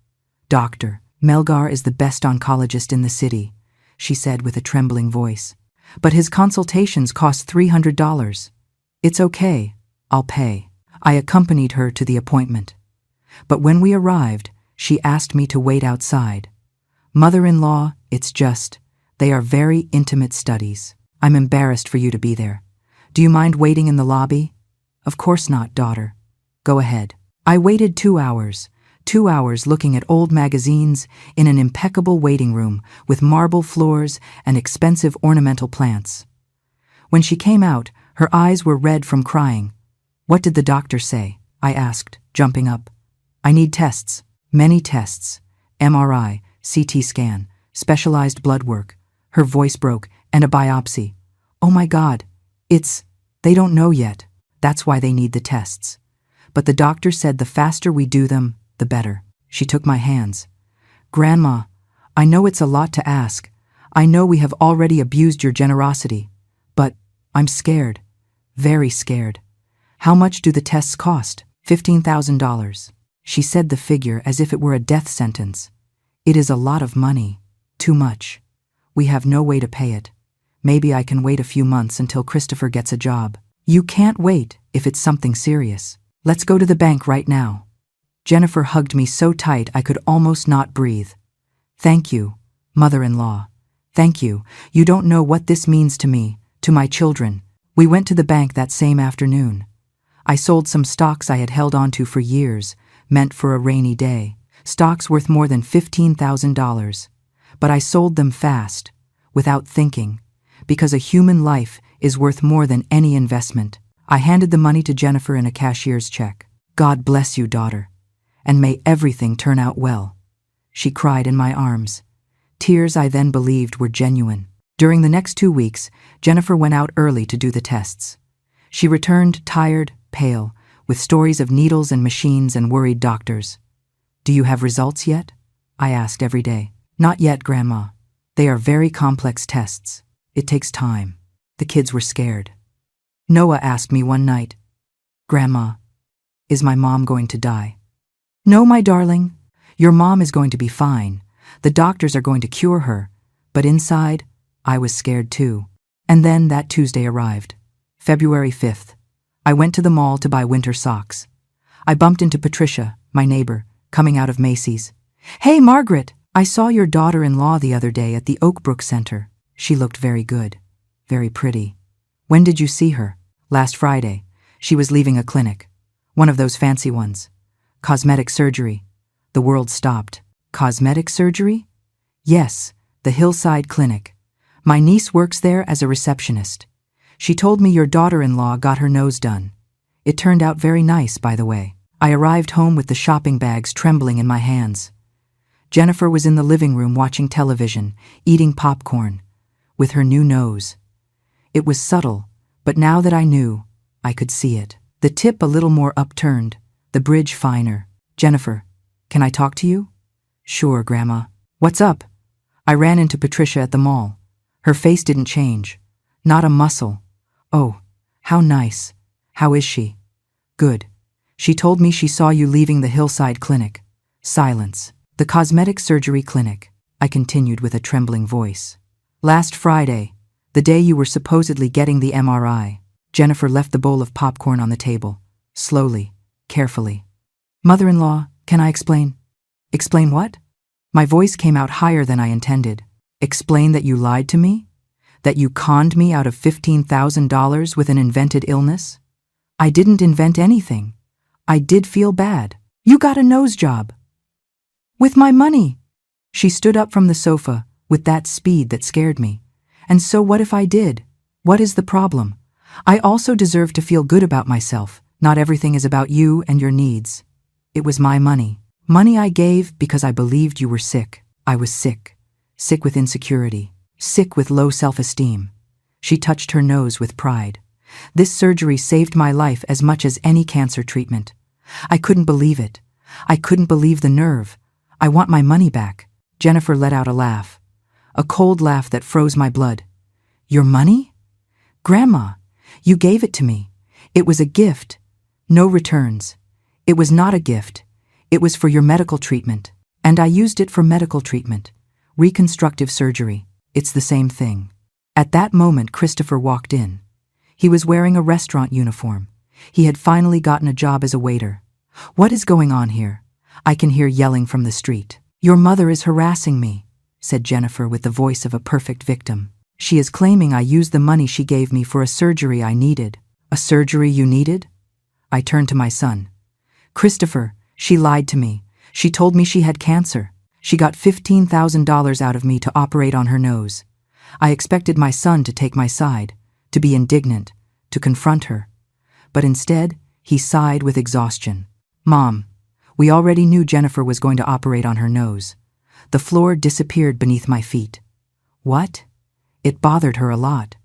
Dr. Melgar is the best oncologist in the city, she said with a trembling voice. But his consultations cost $300. It's okay, I'll pay. I accompanied her to the appointment. But when we arrived, she asked me to wait outside. Mother-in-law, they are very intimate studies. I'm embarrassed for you to be there. Do you mind waiting in the lobby? Of course not, daughter. Go ahead. I waited 2 hours. 2 hours looking at old magazines in an impeccable waiting room with marble floors and expensive ornamental plants. When she came out, her eyes were red from crying. What did the doctor say? I asked, jumping up. I need tests. Many tests. MRI, CT scan, specialized blood work. Her voice broke. And a biopsy. Oh my God. They don't know yet. That's why they need the tests. But the doctor said the faster we do them, the better. She took my hands. Grandma, I know it's a lot to ask. I know we have already abused your generosity. But I'm scared. Very scared. How much do the tests cost? $15,000. She said the figure as if it were a death sentence. It is a lot of money. Too much. We have no way to pay it. Maybe I can wait a few months until Christopher gets a job. You can't wait if it's something serious. Let's go to the bank right now. Jennifer hugged me so tight I could almost not breathe. Thank you, mother-in-law. Thank you. You don't know what this means to me, to my children. We went to the bank that same afternoon. I sold some stocks I had held onto for years, meant for a rainy day. Stocks worth more than $15,000. But I sold them fast, without thinking, because a human life is worth more than any investment. I handed the money to Jennifer in a cashier's check. God bless you, daughter, and may everything turn out well. She cried in my arms. Tears I then believed were genuine. During the next 2 weeks, Jennifer went out early to do the tests. She returned tired, pale, with stories of needles and machines and worried doctors. Do you have results yet? I asked every day. Not yet, Grandma. They are very complex tests. It takes time. The kids were scared. Noah asked me one night, Grandma, is my mom going to die? No, my darling. Your mom is going to be fine. The doctors are going to cure her. But inside, I was scared too. And then that Tuesday arrived. February 5th. I went to the mall to buy winter socks. I bumped into Patricia, my neighbor, coming out of Macy's. Hey, Margaret! I saw your daughter-in-law the other day at the Oakbrook Center. She looked very good, very pretty. When did you see her? Last Friday. She was leaving a clinic. One of those fancy ones. Cosmetic surgery. The world stopped. Cosmetic surgery? Yes, the Hillside Clinic. My niece works there as a receptionist. She told me your daughter-in-law got her nose done. It turned out very nice, by the way. I arrived home with the shopping bags trembling in my hands. Jennifer was in the living room watching television, eating popcorn, with her new nose. It was subtle, but now that I knew, I could see it. The tip a little more upturned, the bridge finer. Jennifer, can I talk to you? Sure, Grandma. What's up? I ran into Patricia at the mall. Her face didn't change. Not a muscle. Oh, how nice. How is she? Good. She told me she saw you leaving the Hillside Clinic. Silence. The cosmetic surgery clinic, I continued with a trembling voice. Last Friday, the day you were supposedly getting the MRI. Jennifer left the bowl of popcorn on the table, slowly, carefully. Mother-in-law, can I explain? Explain what? My voice came out higher than I intended. Explain that you lied to me? That you conned me out of $15,000 with an invented illness? I didn't invent anything. I did feel bad. You got a nose job. With my money. She stood up from the sofa with that speed that scared me. And so what if I did? What is the problem? I also deserve to feel good about myself. Not everything is about you and your needs. It was my money. Money I gave because I believed you were sick. I was sick. Sick with insecurity. Sick with low self-esteem. She touched her nose with pride. This surgery saved my life as much as any cancer treatment. I couldn't believe it. I couldn't believe the nerve. I want my money back. Jennifer let out a laugh. A cold laugh that froze my blood. Your money? Grandma, you gave it to me. It was a gift. No returns. It was not a gift. It was for your medical treatment. And I used it for medical treatment. Reconstructive surgery. It's the same thing. At that moment, Christopher walked in. He was wearing a restaurant uniform. He had finally gotten a job as a waiter. What is going on here? I can hear yelling from the street. Your mother is harassing me, said Jennifer with the voice of a perfect victim. She is claiming I used the money she gave me for a surgery I needed. A surgery you needed? I turned to my son. Christopher, she lied to me. She told me she had cancer. She got $15,000 out of me to operate on her nose. I expected my son to take my side, to be indignant, to confront her. But instead, he sighed with exhaustion. Mom, we already knew Jennifer was going to operate on her nose. The floor disappeared beneath my feet. What? It bothered her a lot.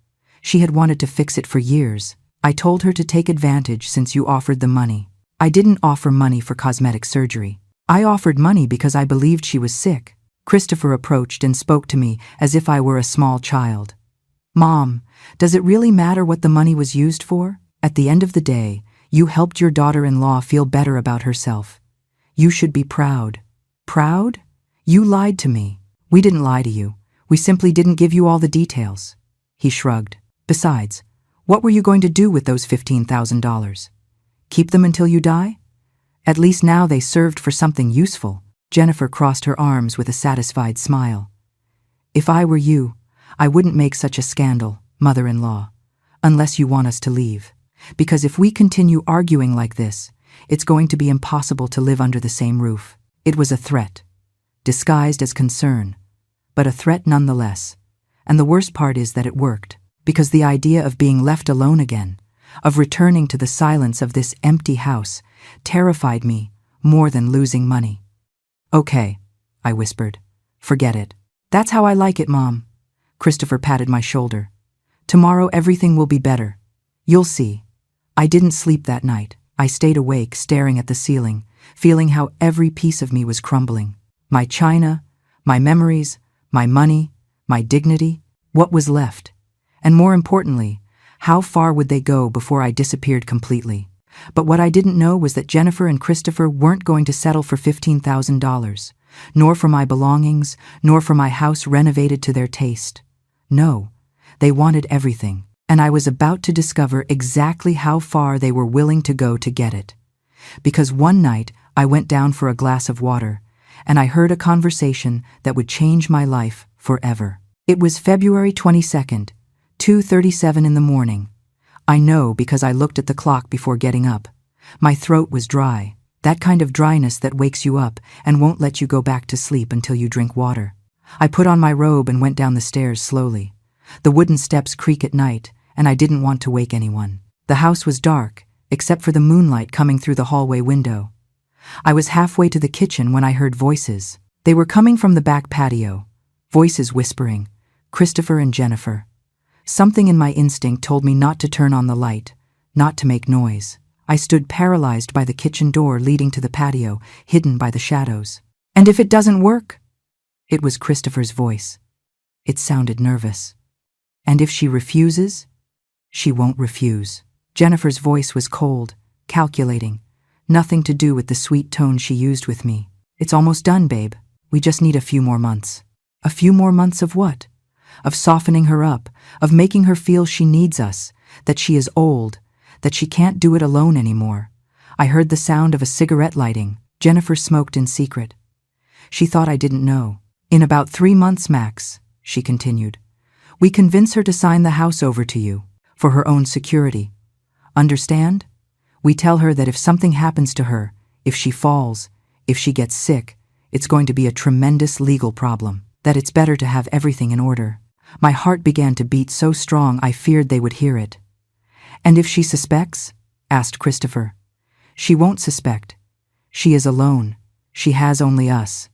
She had wanted to fix it for years. I told her to take advantage since you offered the money. I didn't offer money for cosmetic surgery. I offered money because I believed she was sick. Christopher approached and spoke to me as if I were a small child. Mom, does it really matter what the money was used for? At the end of the day, you helped your daughter-in-law feel better about herself. You should be proud. Proud? You lied to me. We didn't lie to you. We simply didn't give you all the details. He shrugged. Besides, what were you going to do with those $15,000? Keep them until you die? At least now they served for something useful. Jennifer crossed her arms with a satisfied smile. If I were you, I wouldn't make such a scandal, mother-in-law, unless you want us to leave. Because if we continue arguing like this, it's going to be impossible to live under the same roof. It was a threat, disguised as concern, but a threat nonetheless. And the worst part is that it worked, because the idea of being left alone again, of returning to the silence of this empty house, terrified me more than losing money. Okay, I whispered. Forget it. That's how I like it, Mom. Christopher patted my shoulder. Tomorrow everything will be better. You'll see. I didn't sleep that night. I stayed awake, staring at the ceiling, feeling how every piece of me was crumbling. My china, my memories, my money, my dignity, what was left? And more importantly, how far would they go before I disappeared completely? But what I didn't know was that Jennifer and Christopher weren't going to settle for $15,000, nor for my belongings, nor for my house renovated to their taste. No, they wanted everything, and I was about to discover exactly how far they were willing to go to get it. Because one night I went down for a glass of water, and I heard a conversation that would change my life forever. It was February 22nd, 2:37 in the morning. I know because I looked at the clock before getting up. My throat was dry, that kind of dryness that wakes you up and won't let you go back to sleep until you drink water. I put on my robe and went down the stairs slowly. The wooden steps creak at night, and I didn't want to wake anyone. The house was dark, except for the moonlight coming through the hallway window. I was halfway to the kitchen when I heard voices. They were coming from the back patio, voices whispering, Christopher and Jennifer. Something in my instinct told me not to turn on the light, not to make noise. I stood paralyzed by the kitchen door leading to the patio, hidden by the shadows. And if it doesn't work? It was Christopher's voice. It sounded nervous. And if she refuses? She won't refuse. Jennifer's voice was cold, calculating. Nothing to do with the sweet tone she used with me. It's almost done, babe. We just need a few more months. A few more months of what? Of softening her up, of making her feel she needs us, that she is old, that she can't do it alone anymore. I heard the sound of a cigarette lighting. Jennifer smoked in secret. She thought I didn't know. In about 3 months, Max, she continued, we convince her to sign the house over to you, for her own security. Understand? We tell her that if something happens to her, if she falls, if she gets sick, it's going to be a tremendous legal problem, that it's better to have everything in order. My heart began to beat so strong I feared they would hear it. And if she suspects? Asked Christopher. She won't suspect. She is alone. She has only us.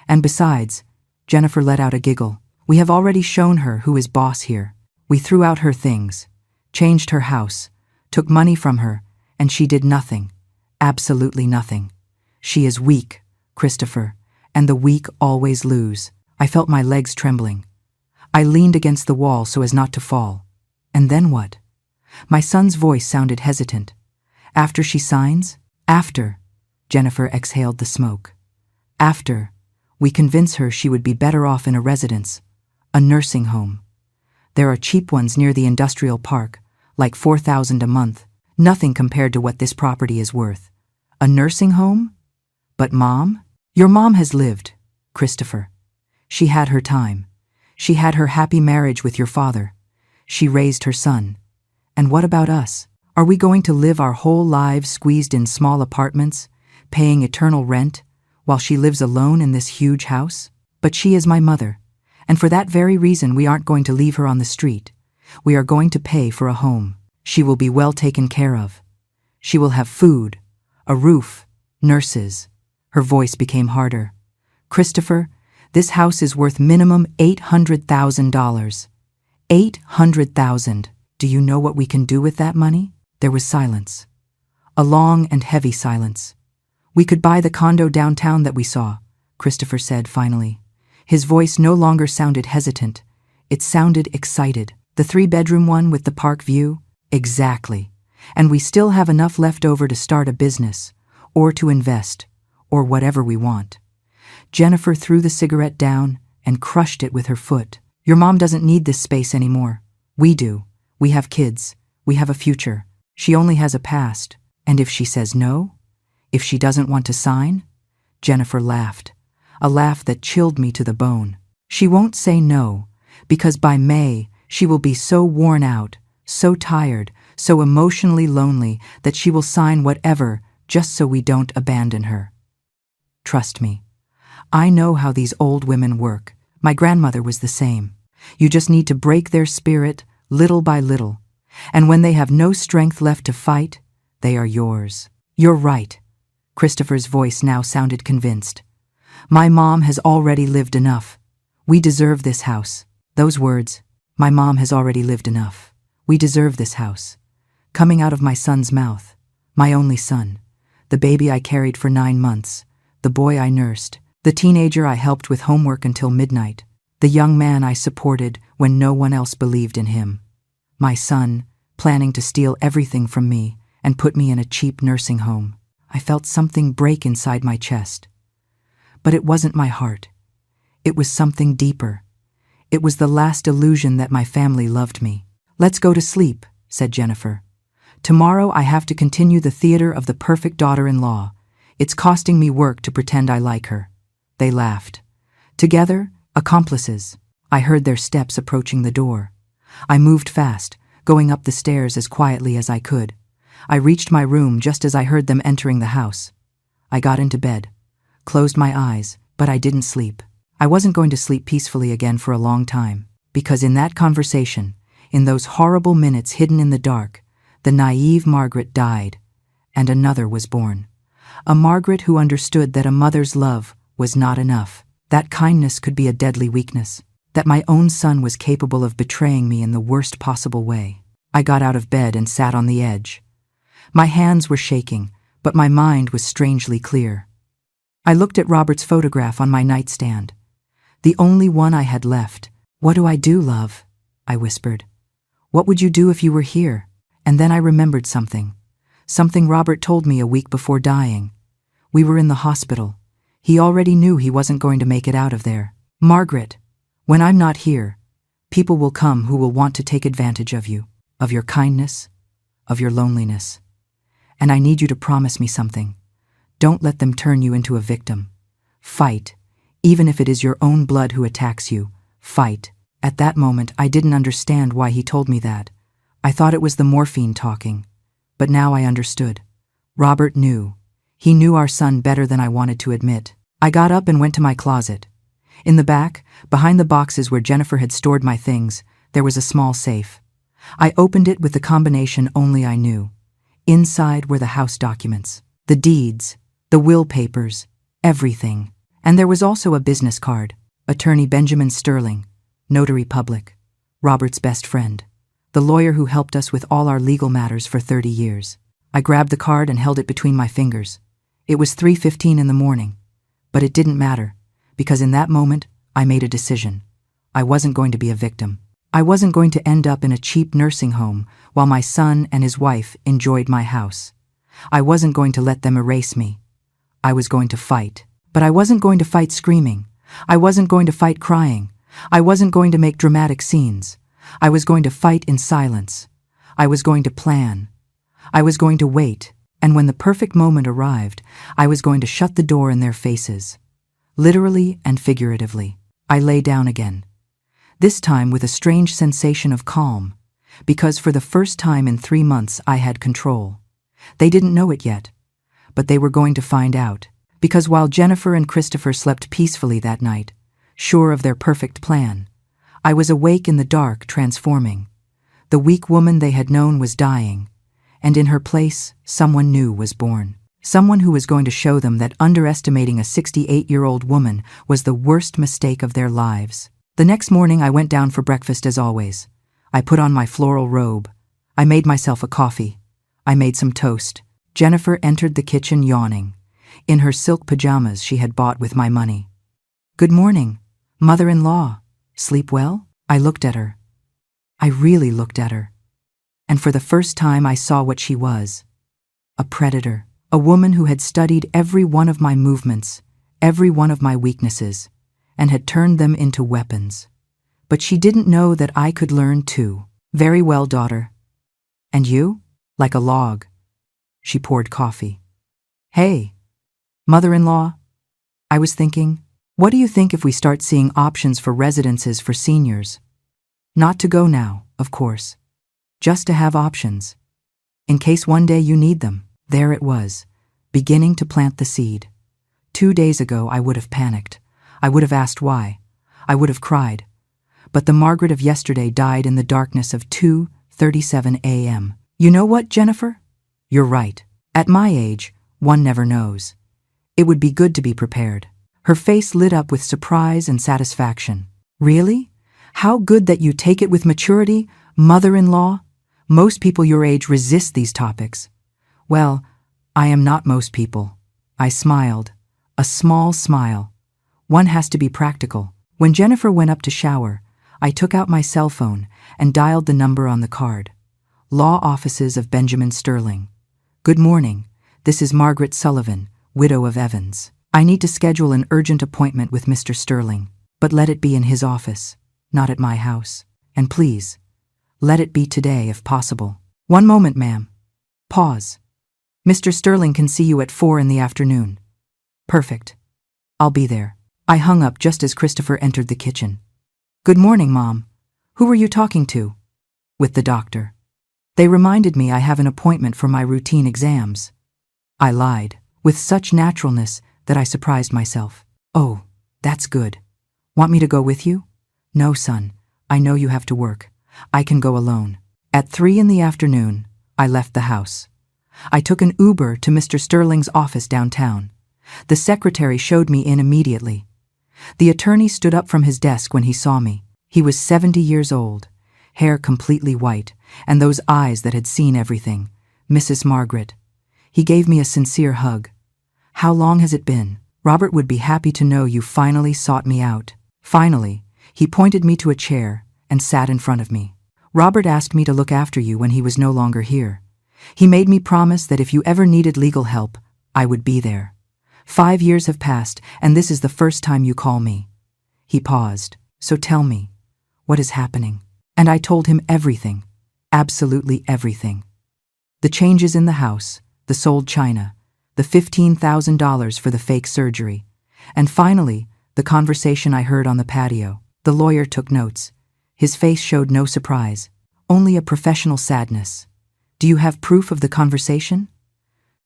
And besides, Jennifer let out a giggle, we have already shown her who is boss here. We threw out her things, changed her house, took money from her, and she did nothing. Absolutely nothing. She is weak, Christopher, and the weak always lose. I felt my legs trembling. I leaned against the wall so as not to fall. And then what? My son's voice sounded hesitant. After she signs? After. Jennifer exhaled the smoke. After. We convince her she would be better off in a residence, a nursing home. There are cheap ones near the industrial park, like $4,000 a month, nothing compared to what this property is worth. A nursing home? But Mom? Your mom has lived, Christopher. She had her time. She had her happy marriage with your father. She raised her son. And what about us? Are we going to live our whole lives squeezed in small apartments, paying eternal rent, while she lives alone in this huge house? But she is my mother, and for that very reason we aren't going to leave her on the street. We are going to pay for a home. She will be well taken care of. She will have food, a roof, nurses. Her voice became harder. Christopher, this house is worth minimum $800,000. $800,000. Do you know what we can do with that money? There was silence. A long and heavy silence. We could buy the condo downtown that we saw, Christopher said finally. His voice no longer sounded hesitant. It sounded excited. The 3-bedroom one with the park view? Exactly. And we still have enough left over to start a business, or to invest, or whatever we want. Jennifer threw the cigarette down and crushed it with her foot. Your mom doesn't need this space anymore. We do. We have kids. We have a future. She only has a past. And if she says no? If she doesn't want to sign? Jennifer laughed, a laugh that chilled me to the bone. She won't say no, because by May she will be so worn out, so tired, so emotionally lonely that she will sign whatever just so we don't abandon her. Trust me. I know how these old women work. My grandmother was the same. You just need to break their spirit little by little. And when they have no strength left to fight, they are yours. You're right. Christopher's voice now sounded convinced. My mom has already lived enough. We deserve this house. Those words, my mom has already lived enough. We deserve this house. Coming out of my son's mouth. My only son. The baby I carried for 9 months. The boy I nursed. The teenager I helped with homework until midnight. The young man I supported when no one else believed in him. My son, planning to steal everything from me and put me in a cheap nursing home. I felt something break inside my chest. But it wasn't my heart. It was something deeper. It was the last illusion that my family loved me. Let's go to sleep, said Jennifer. Tomorrow I have to continue the theater of the perfect daughter-in-law. It's costing me work to pretend I like her. They laughed. Together, accomplices. I heard their steps approaching the door. I moved fast, going up the stairs as quietly as I could. I reached my room just as I heard them entering the house. I got into bed, closed my eyes, but I didn't sleep. I wasn't going to sleep peacefully again for a long time, because in that conversation, in those horrible minutes hidden in the dark, the naive Margaret died, and another was born. A Margaret who understood that a mother's love was not enough, that kindness could be a deadly weakness, that my own son was capable of betraying me in the worst possible way. I got out of bed and sat on the edge. My hands were shaking, but my mind was strangely clear. I looked at Robert's photograph on my nightstand, the only one I had left. What do I do, love? I whispered. What would you do if you were here? And then I remembered something. Something Robert told me a week before dying. We were in the hospital. He already knew he wasn't going to make it out of there. Margaret, when I'm not here, people will come who will want to take advantage of you, of your kindness, of your loneliness. And I need you to promise me something. Don't let them turn you into a victim. Fight, even if it is your own blood who attacks you. Fight. At that moment, I didn't understand why he told me that. I thought it was the morphine talking. But now I understood. Robert knew. He knew our son better than I wanted to admit. I got up and went to my closet. In the back, behind the boxes where Jennifer had stored my things, there was a small safe. I opened it with the combination only I knew. Inside were the house documents, the deeds, the will papers, everything. And there was also a business card. Attorney Benjamin Sterling, Notary Public, Robert's best friend, the lawyer who helped us with all our legal matters for 30 years. I grabbed the card and held it between my fingers. It was 3:15 in the morning, but it didn't matter, because in that moment, I made a decision. I wasn't going to be a victim. I wasn't going to end up in a cheap nursing home while my son and his wife enjoyed my house. I wasn't going to let them erase me. I was going to fight. But I wasn't going to fight screaming. I wasn't going to fight crying. I wasn't going to make dramatic scenes. I was going to fight in silence. I was going to plan. I was going to wait, and when the perfect moment arrived, I was going to shut the door in their faces. Literally and figuratively. I lay down again. This time with a strange sensation of calm, because for the first time in 3 months I had control. They didn't know it yet, but they were going to find out. Because while Jennifer and Christopher slept peacefully that night, sure of their perfect plan, I was awake in the dark, transforming. The weak woman they had known was dying, and in her place, someone new was born. Someone who was going to show them that underestimating a 68-year-old woman was the worst mistake of their lives. The next morning I went down for breakfast as always. I put on my floral robe. I made myself a coffee. I made some toast. Jennifer entered the kitchen yawning, in her silk pajamas she had bought with my money. "Good morning, mother-in-law. Sleep well?" I looked at her. I really looked at her. And for the first time I saw what she was. A predator. A woman who had studied every one of my movements, every one of my weaknesses, and had turned them into weapons. But she didn't know that I could learn too. "Very well, daughter. And you?" "Like a log." She poured coffee. "Hey, mother-in-law, I was thinking, what do you think if we start seeing options for residences for seniors? Not to go now, of course. Just to have options. In case one day you need them." There it was, beginning to plant the seed. 2 days ago I would have panicked. I would have asked why. I would have cried. But the Margaret of yesterday died in the darkness of 2:37 a.m. "You know what, Jennifer? You're right. At my age, one never knows. It would be good to be prepared." Her face lit up with surprise and satisfaction. "Really? How good that you take it with maturity, mother-in-law. Most people your age resist these topics." "Well, I am not most people." I smiled, a small smile. One has to be practical. When Jennifer went up to shower, I took out my cell phone and dialed the number on the card. Law Offices of Benjamin Sterling. "Good morning. This is Margaret Sullivan, widow of Evans. I need to schedule an urgent appointment with Mr. Sterling, but let it be in his office, not at my house. And please, let it be today if possible." "One moment, ma'am." Pause. "Mr. Sterling can see you at 4 in the afternoon." "Perfect. I'll be there." I hung up just as Christopher entered the kitchen. "Good morning, Mom. Who were you talking to?" "With the doctor. They reminded me I have an appointment for my routine exams." I lied, with such naturalness that I surprised myself. "Oh, that's good. Want me to go with you?" "No, son. I know you have to work. I can go alone." At 3 in the afternoon, I left the house. I took an Uber to Mr. Sterling's office downtown. The secretary showed me in immediately. The attorney stood up from his desk when he saw me. He was 70 years old, hair completely white, and those eyes that had seen everything. "Mrs. Margaret." He gave me a sincere hug. "How long has it been? Robert would be happy to know you finally sought me out." Finally, he pointed me to a chair and sat in front of me. "Robert asked me to look after you when he was no longer here. He made me promise that if you ever needed legal help, I would be there. 5 years have passed, and this is the first time you call me." He paused. "So tell me, what is happening?" And I told him everything, absolutely everything. The changes in the house, the sold china, the $15,000 for the fake surgery, and finally, the conversation I heard on the patio. The lawyer took notes. His face showed no surprise, only a professional sadness. "Do you have proof of the conversation?"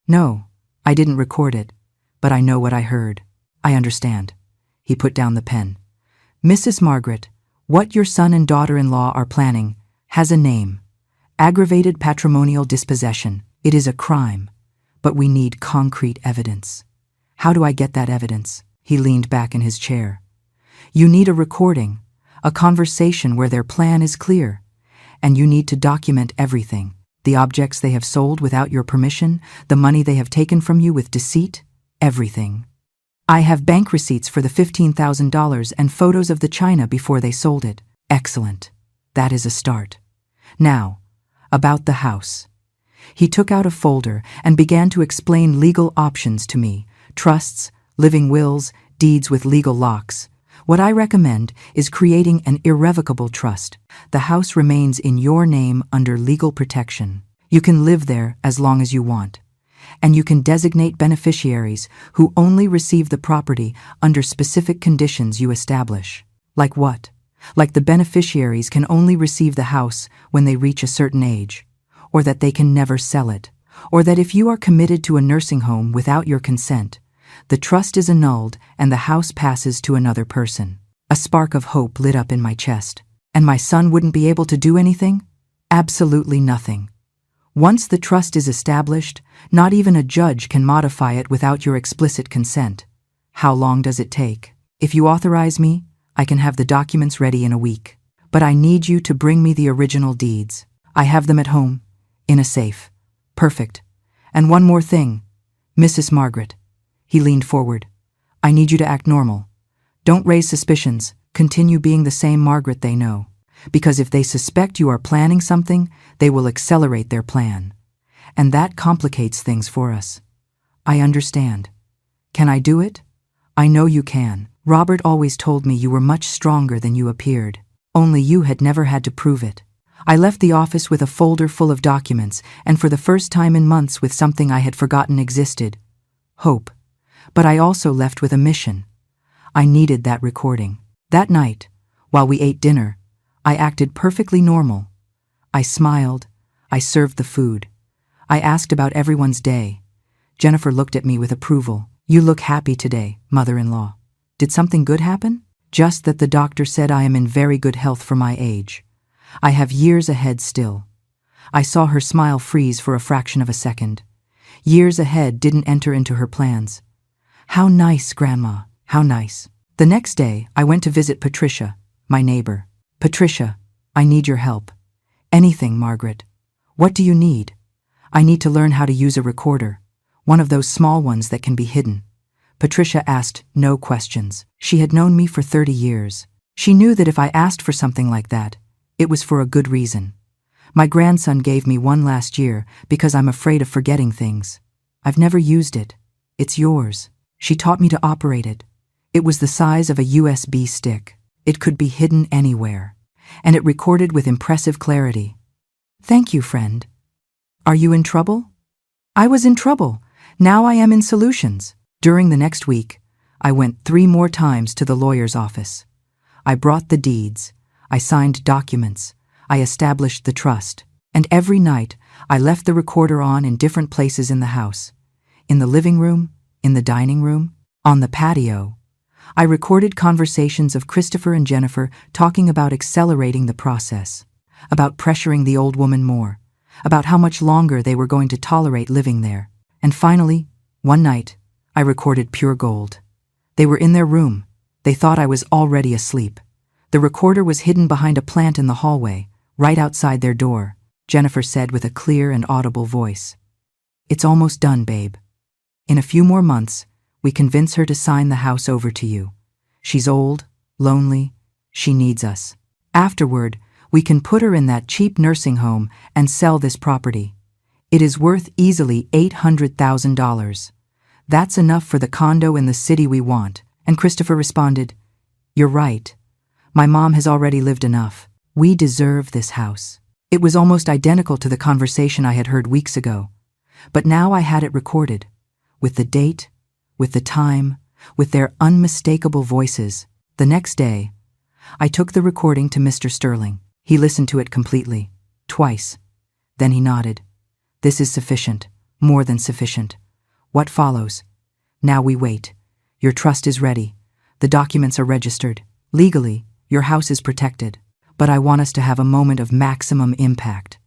"No, I didn't record it, but I know what I heard." "I understand." He put down the pen. "Mrs. Margaret, what your son and daughter-in-law are planning has a name. Aggravated patrimonial dispossession. It is a crime, but we need concrete evidence." "How do I get that evidence?" He leaned back in his chair. "You need a recording, a conversation where their plan is clear, and you need to document everything. The objects they have sold without your permission, the money they have taken from you with deceit, everything. I have bank receipts for the $15,000 and photos of the china before they sold it." "Excellent. That is a start. Now, about the house." He took out a folder and began to explain legal options to me: trusts, living wills, deeds with legal locks. "What I recommend is creating an irrevocable trust. The house remains in your name under legal protection. You can live there as long as you want. And you can designate beneficiaries who only receive the property under specific conditions you establish." "Like what?" "Like the beneficiaries can only receive the house when they reach a certain age, or that they can never sell it, or that if you are committed to a nursing home without your consent, the trust is annulled and the house passes to another person." A spark of hope lit up in my chest. "And my son wouldn't be able to do anything?" "Absolutely nothing. Once the trust is established, not even a judge can modify it without your explicit consent." "How long does it take?" "If you authorize me, I can have the documents ready in a week. But I need you to bring me the original deeds. I have them at home, in a safe." "Perfect. And one more thing, Mrs. Margaret." He leaned forward. "I need you to act normal. Don't raise suspicions. Continue being the same Margaret they know. Because if they suspect you are planning something, they will accelerate their plan. And that complicates things for us." "I understand. Can I do it?" "I know you can. Robert always told me you were much stronger than you appeared. Only you had never had to prove it." I left the office with a folder full of documents, and for the first time in months with something I had forgotten existed: hope. But I also left with a mission. I needed that recording. That night, while we ate dinner, I acted perfectly normal. I smiled. I served the food. I asked about everyone's day. Jennifer looked at me with approval. "You look happy today, mother-in-law. Did something good happen?" "Just that the doctor said I am in very good health for my age. I have years ahead still." I saw her smile freeze for a fraction of a second. Years ahead didn't enter into her plans. "How nice, Grandma, how nice." The next day, I went to visit Patricia, my neighbor. "Patricia, I need your help." "Anything, Margaret. What do you need?" "I need to learn how to use a recorder, one of those small ones that can be hidden." Patricia asked no questions. She had known me for 30 years. She knew that if I asked for something like that, it was for a good reason. "My grandson gave me one last year because I'm afraid of forgetting things. I've never used it. It's yours." She taught me to operate it. It was the size of a USB stick. It could be hidden anywhere, and it recorded with impressive clarity. "Thank you, friend." "Are you in trouble?" I was in trouble. Now I am in solutions. During the next week, I went 3 more times to the lawyer's office. I brought the deeds. I signed documents. I established the trust. And every night, I left the recorder on in different places in the house. In the living room, in the dining room, on the patio. I recorded conversations of Christopher and Jennifer talking about accelerating the process, about pressuring the old woman more, about how much longer they were going to tolerate living there. And finally, one night, I recorded pure gold. They were in their room. They thought I was already asleep. The recorder was hidden behind a plant in the hallway, right outside their door. Jennifer said with a clear and audible voice, "It's almost done, babe. In a few more months, we convince her to sign the house over to you. She's old, lonely, she needs us. Afterward, we can put her in that cheap nursing home and sell this property. It is worth easily $800,000. That's enough for the condo in the city we want. And Christopher responded, "You're right. My mom has already lived enough. We deserve this house." It was almost identical to the conversation I had heard weeks ago, but now I had it recorded, with the date, with the time, with their unmistakable voices. The next day, I took the recording to Mr. Sterling. He listened to it completely, twice. Then he nodded. "This is sufficient, more than sufficient. What follows? Now we wait. Your trust is ready. The documents are registered. Legally, your house is protected. But I want us to have a moment of maximum impact.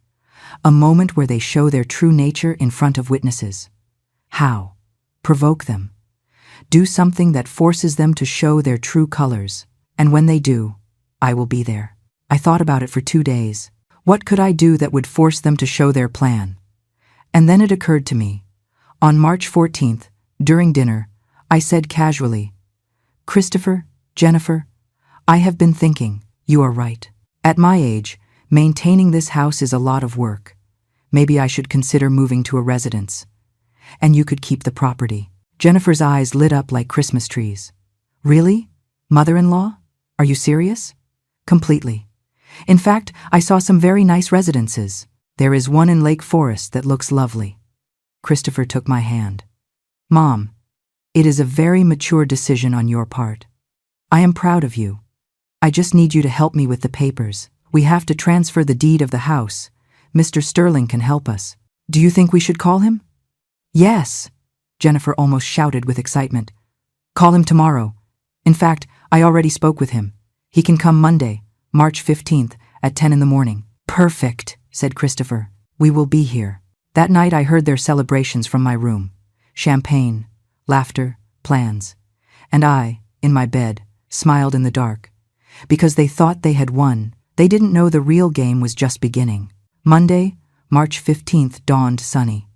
A moment where they show their true nature in front of witnesses. How? Provoke them. Do something that forces them to show their true colors. And when they do, I will be there." I thought about it for 2 days. What could I do that would force them to show their plan? And then it occurred to me. On March 14th, during dinner, I said casually, "Christopher, Jennifer, I have been thinking, you are right. At my age, maintaining this house is a lot of work. Maybe I should consider moving to a residence. And you could keep the property." Jennifer's eyes lit up like Christmas trees. "Really? Mother-in-law? Are you serious?" "Completely. In fact, I saw some very nice residences. There is one in Lake Forest that looks lovely." Christopher took my hand. "Mom, it is a very mature decision on your part. I am proud of you. I just need you to help me with the papers. We have to transfer the deed of the house. Mr. Sterling can help us. Do you think we should call him?" "Yes," Jennifer almost shouted with excitement. "Call him tomorrow. In fact, I already spoke with him. He can come Monday, March 15th, at 10 in the morning. "Perfect," said Christopher. "We will be here." That night I heard their celebrations from my room. Champagne, laughter, plans. And I, in my bed, smiled in the dark. Because they thought they had won, they didn't know the real game was just beginning. Monday, March 15th dawned sunny.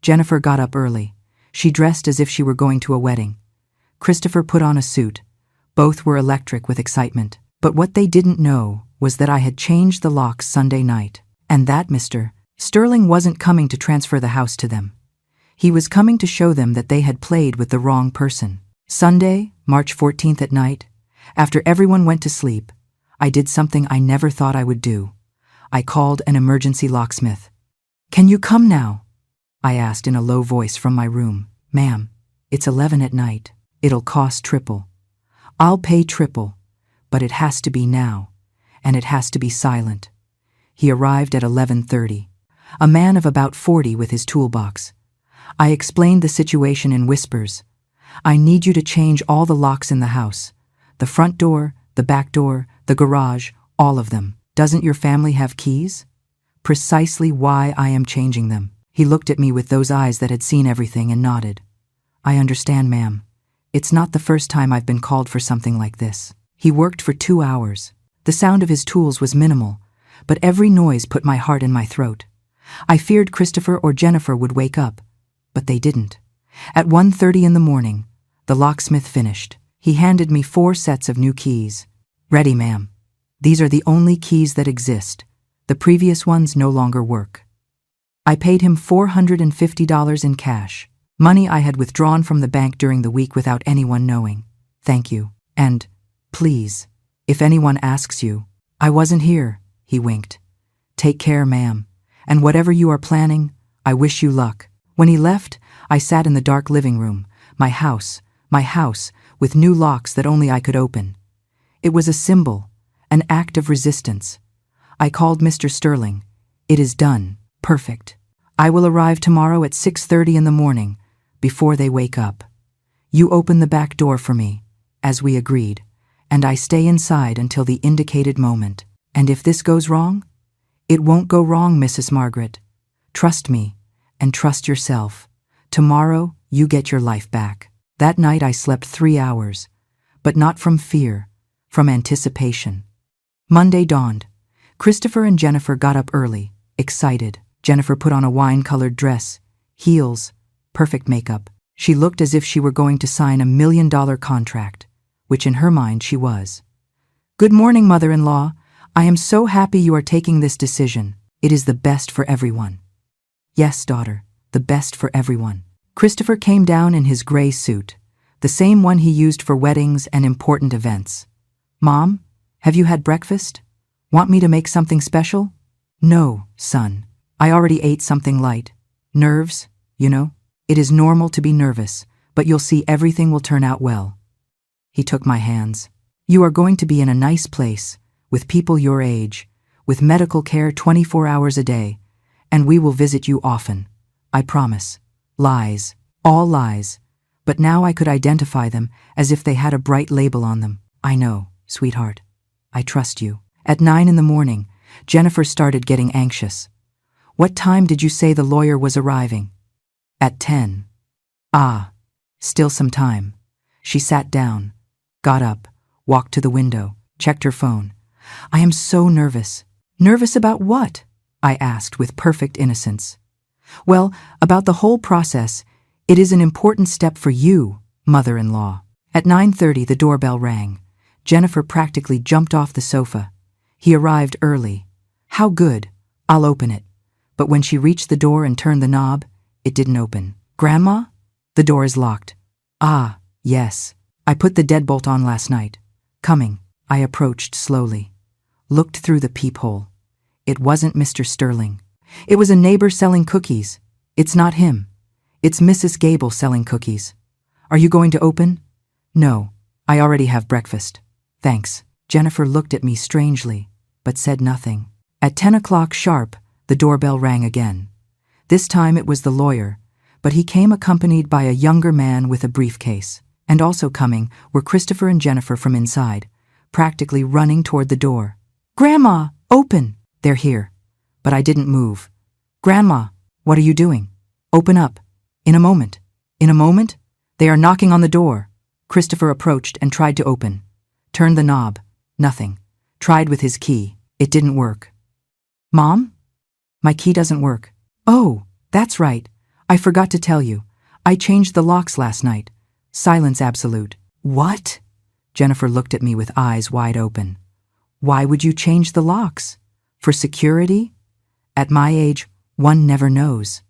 Jennifer got up early. She dressed as if she were going to a wedding. Christopher put on a suit. Both were electric with excitement. But what they didn't know was that I had changed the locks Sunday night, and that Mr. Sterling wasn't coming to transfer the house to them. He was coming to show them that they had played with the wrong person. Sunday, March 14th at night, after everyone went to sleep, I did something I never thought I would do. I called an emergency locksmith. "Can you come now?" I asked in a low voice from my room. "Ma'am, it's 11 at night. It'll cost triple. I'll pay triple, but it has to be now, and it has to be silent." He arrived at 11:30, a man of about 40 with his toolbox. I explained the situation in whispers. "I need you to change all the locks in the house. The front door, the back door, the garage, all of them. Doesn't your family have keys?" Precisely why I am changing them. He looked at me with those eyes that had seen everything and nodded. "I understand, ma'am. It's not the first time I've been called for something like this." He worked for 2 hours. The sound of his tools was minimal, but every noise put my heart in my throat. I feared Christopher or Jennifer would wake up, but they didn't. At 1:30 in the morning, the locksmith finished. He handed me 4 sets of new keys. "Ready, ma'am. These are the only keys that exist. The previous ones no longer work." I paid him $450 in cash, money I had withdrawn from the bank during the week without anyone knowing. "Thank you. And, please, if anyone asks you, I wasn't here," he winked. "Take care, ma'am. And whatever you are planning, I wish you luck." When he left, I sat in the dark living room, my house, with new locks that only I could open. It was a symbol, an act of resistance. I called Mr. Sterling. "It is done. Perfect. I will arrive tomorrow at 6:30 in the morning, before they wake up. You open the back door for me, as we agreed, and I stay inside until the indicated moment. And if this goes wrong, it won't go wrong, Mrs. Margaret. Trust me, and trust yourself. Tomorrow, you get your life back." That night I slept 3 hours, but not from fear, from anticipation. Monday dawned. Christopher and Jennifer got up early, excited. Jennifer put on a wine-colored dress, heels, perfect makeup. She looked as if she were going to sign $1 million contract, which in her mind she was. "Good morning, mother-in-law. I am so happy you are taking this decision. It is the best for everyone." Yes, daughter, the best for everyone. Christopher came down in his gray suit, the same one he used for weddings and important events. Mom, have you had breakfast? Want me to make something special? No, son. I already ate something light. Nerves, you know? It is normal to be nervous, but you'll see everything will turn out well. He took my hands. You are going to be in a nice place, with people your age, with medical care 24 hours a day, and we will visit you often. I promise. Lies. All lies. But now I could identify them as if they had a bright label on them. I know, sweetheart. I trust you. At 9 in the morning, Jennifer started getting anxious. What time did you say the lawyer was arriving? At 10. Ah, still some time. She sat down, got up, walked to the window, checked her phone. I am so nervous. Nervous about what? I asked with perfect innocence. Well, about the whole process. It is an important step for you, mother-in-law. At 9:30 the doorbell rang. Jennifer practically jumped off the sofa. He arrived early. How good. I'll open it. But when she reached the door and turned the knob, it didn't open. Grandma? The door is locked. Ah, yes. I put the deadbolt on last night. Coming. I approached slowly. Looked through the peephole. It wasn't Mr. Sterling. It was a neighbor selling cookies. It's not him. It's Mrs. Gable selling cookies. Are you going to open? No, I already have breakfast. Thanks. Jennifer looked at me strangely, but said nothing. At 10 o'clock sharp, the doorbell rang again. This time it was the lawyer, but he came accompanied by a younger man with a briefcase. And also coming were Christopher and Jennifer from inside, practically running toward the door. Grandma, open! They're here. But I didn't move. Grandma, what are you doing? Open up. In a moment. In a moment? They are knocking on the door. Christopher approached and tried to open. Turned the knob. Nothing. Tried with his key. It didn't work. Mom? My key doesn't work. Oh, that's right. I forgot to tell you. I changed the locks last night. Silence absolute. What? Jennifer looked at me with eyes wide open. Why would you change the locks? For security? At my age, one never knows.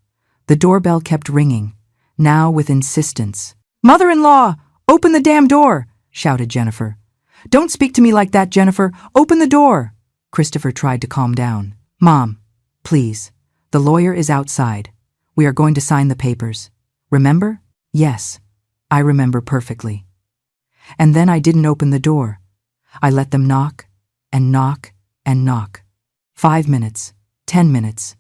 The doorbell kept ringing, now with insistence. Mother-in-law, open the damn door, shouted Jennifer. Don't speak to me like that, Jennifer. Open the door. Christopher tried to calm down. Mom, please. The lawyer is outside. We are going to sign the papers. Remember? Yes, I remember perfectly. And then I didn't open the door. I let them knock and knock and knock. 5 minutes, 10 minutes.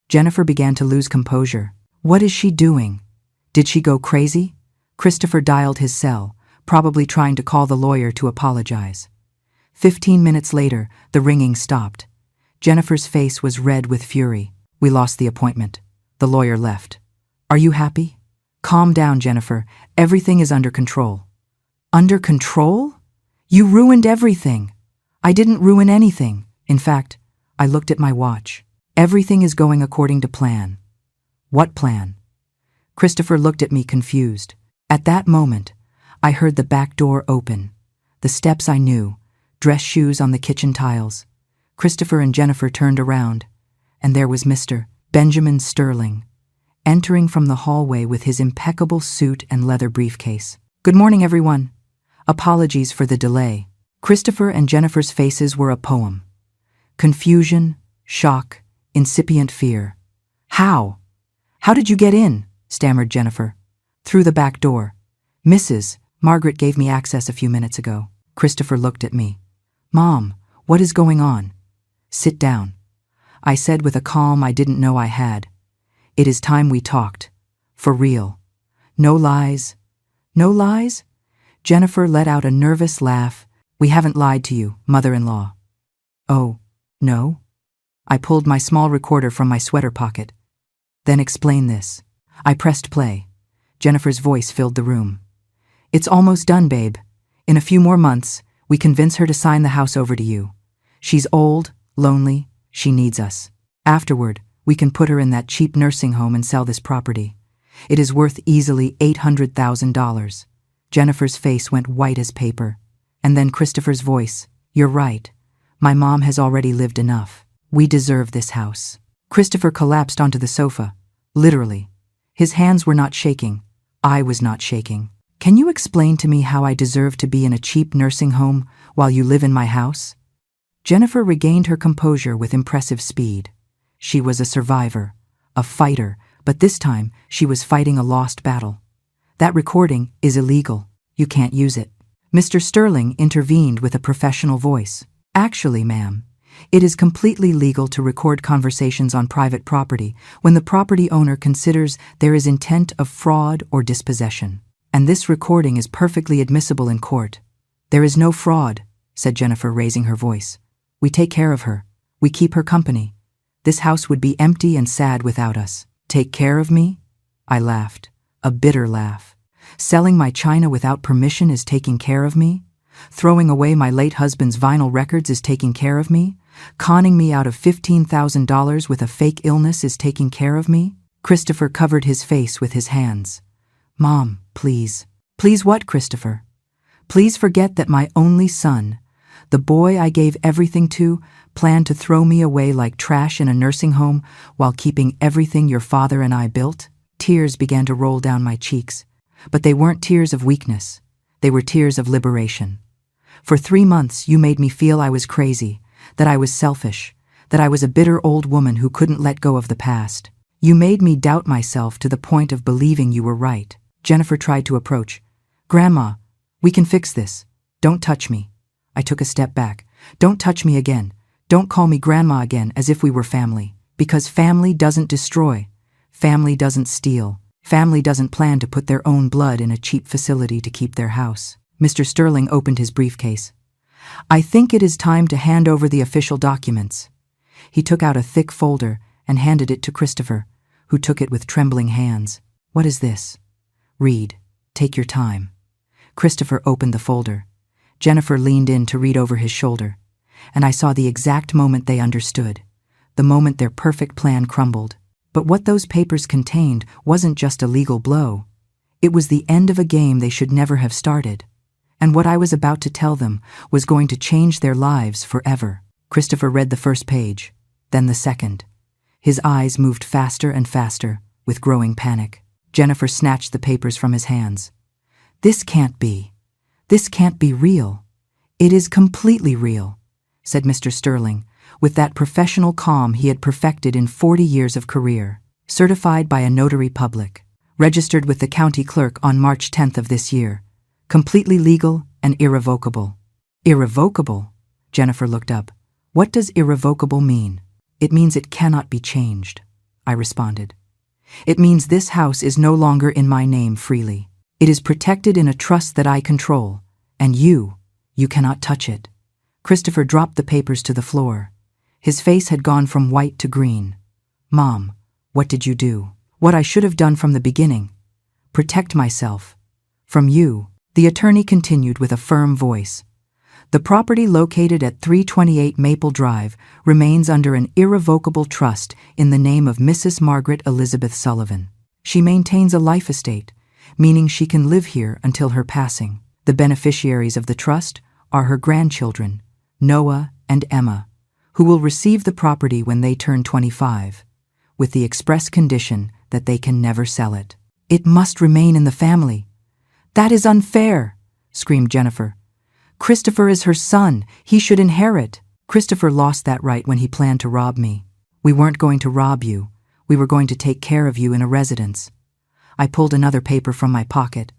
Jennifer began to lose composure. What is she doing? Did she go crazy? Christopher dialed his cell, probably trying to call the lawyer to apologize. 15 minutes later, the ringing stopped. Jennifer's face was red with fury. We lost the appointment. The lawyer left. Are you happy? Calm down, Jennifer. Everything is under control. Under control? You ruined everything. I didn't ruin anything. In fact, I looked at my watch. Everything is going according to plan. What plan? Christopher looked at me confused. At that moment, I heard the back door open. The steps I knew, dress shoes on the kitchen tiles. Christopher and Jennifer turned around, and there was Mr. Benjamin Sterling, entering from the hallway with his impeccable suit and leather briefcase. Good morning, everyone. Apologies for the delay. Christopher and Jennifer's faces were a poem. Confusion, shock, incipient fear. How? How did you get in? Stammered Jennifer. Through the back door. Mrs. Margaret gave me access a few minutes ago. Christopher looked at me. Mom, what is going on? Sit down. I said with a calm I didn't know I had. It is time we talked. For real. No lies. No lies? Jennifer let out a nervous laugh. We haven't lied to you, mother-in-law. Oh, no? I pulled my small recorder from my sweater pocket. Then explain this. I pressed play. Jennifer's voice filled the room. It's almost done, babe. In a few more months, we convince her to sign the house over to you. She's old, lonely, she needs us. Afterward, we can put her in that cheap nursing home and sell this property. It is worth easily $800,000. Jennifer's face went white as paper. And then Christopher's voice. You're right. My mom has already lived enough. We deserve this house. Christopher collapsed onto the sofa. Literally. His hands were not shaking. I was not shaking. Can you explain to me how I deserve to be in a cheap nursing home while you live in my house? Jennifer regained her composure with impressive speed. She was a survivor, a fighter, but this time she was fighting a lost battle. That recording is illegal. You can't use it. Mr. Sterling intervened with a professional voice. Actually, ma'am, it is completely legal to record conversations on private property when the property owner considers there is intent of fraud or dispossession. And this recording is perfectly admissible in court. There is no fraud, said Jennifer, raising her voice. We take care of her. We keep her company. This house would be empty and sad without us. Take care of me? I laughed, a bitter laugh. Selling my china without permission is taking care of me? Throwing away my late husband's vinyl records is taking care of me? Conning me out of $15,000 with a fake illness is taking care of me? Christopher covered his face with his hands. Mom, please. Please what, Christopher? Please forget that my only son, the boy I gave everything to, planned to throw me away like trash in a nursing home while keeping everything your father and I built? Tears began to roll down my cheeks, but they weren't tears of weakness. They were tears of liberation. For 3 months you made me feel I was crazy, that I was selfish, that I was a bitter old woman who couldn't let go of the past. You made me doubt myself to the point of believing you were right. Jennifer tried to approach. Grandma, we can fix this. Don't touch me. I took a step back. Don't touch me again. Don't call me Grandma again as if we were family. Because family doesn't destroy. Family doesn't steal. Family doesn't plan to put their own blood in a cheap facility to keep their house. Mr. Sterling opened his briefcase. I think it is time to hand over the official documents. He took out a thick folder and handed it to Christopher, who took it with trembling hands. What is this? Read. Take your time. Christopher opened the folder. Jennifer leaned in to read over his shoulder, and I saw the exact moment they understood, the moment their perfect plan crumbled. But what those papers contained wasn't just a legal blow. It was the end of a game they should never have started. And what I was about to tell them was going to change their lives forever. Christopher read the first page, then the second. His eyes moved faster and faster, with growing panic. Jennifer snatched the papers from his hands. This can't be. This can't be real. It is completely real, said Mr. Sterling, with that professional calm he had perfected in 40 years of career. Certified by a notary public. Registered with the county clerk on March 10th of this year. Completely legal and irrevocable. Irrevocable? Jennifer looked up. What does irrevocable mean? It means it cannot be changed, I responded. It means this house is no longer in my name freely. It is protected in a trust that I control, and you cannot touch it. Christopher dropped the papers to the floor. His face had gone from white to green. Mom, what did you do? What I should have done from the beginning. Protect myself. From you. The attorney continued with a firm voice. The property located at 328 Maple Drive remains under an irrevocable trust in the name of Mrs. Margaret Elizabeth Sullivan. She maintains a life estate, meaning she can live here until her passing. The beneficiaries of the trust are her grandchildren, Noah and Emma, who will receive the property when they turn 25, with the express condition that they can never sell it. It must remain in the family. That is unfair, screamed Jennifer. Christopher is her son. He should inherit. Christopher lost that right when he planned to rob me. We weren't going to rob you. We were going to take care of you in a residence. I pulled another paper from my pocket.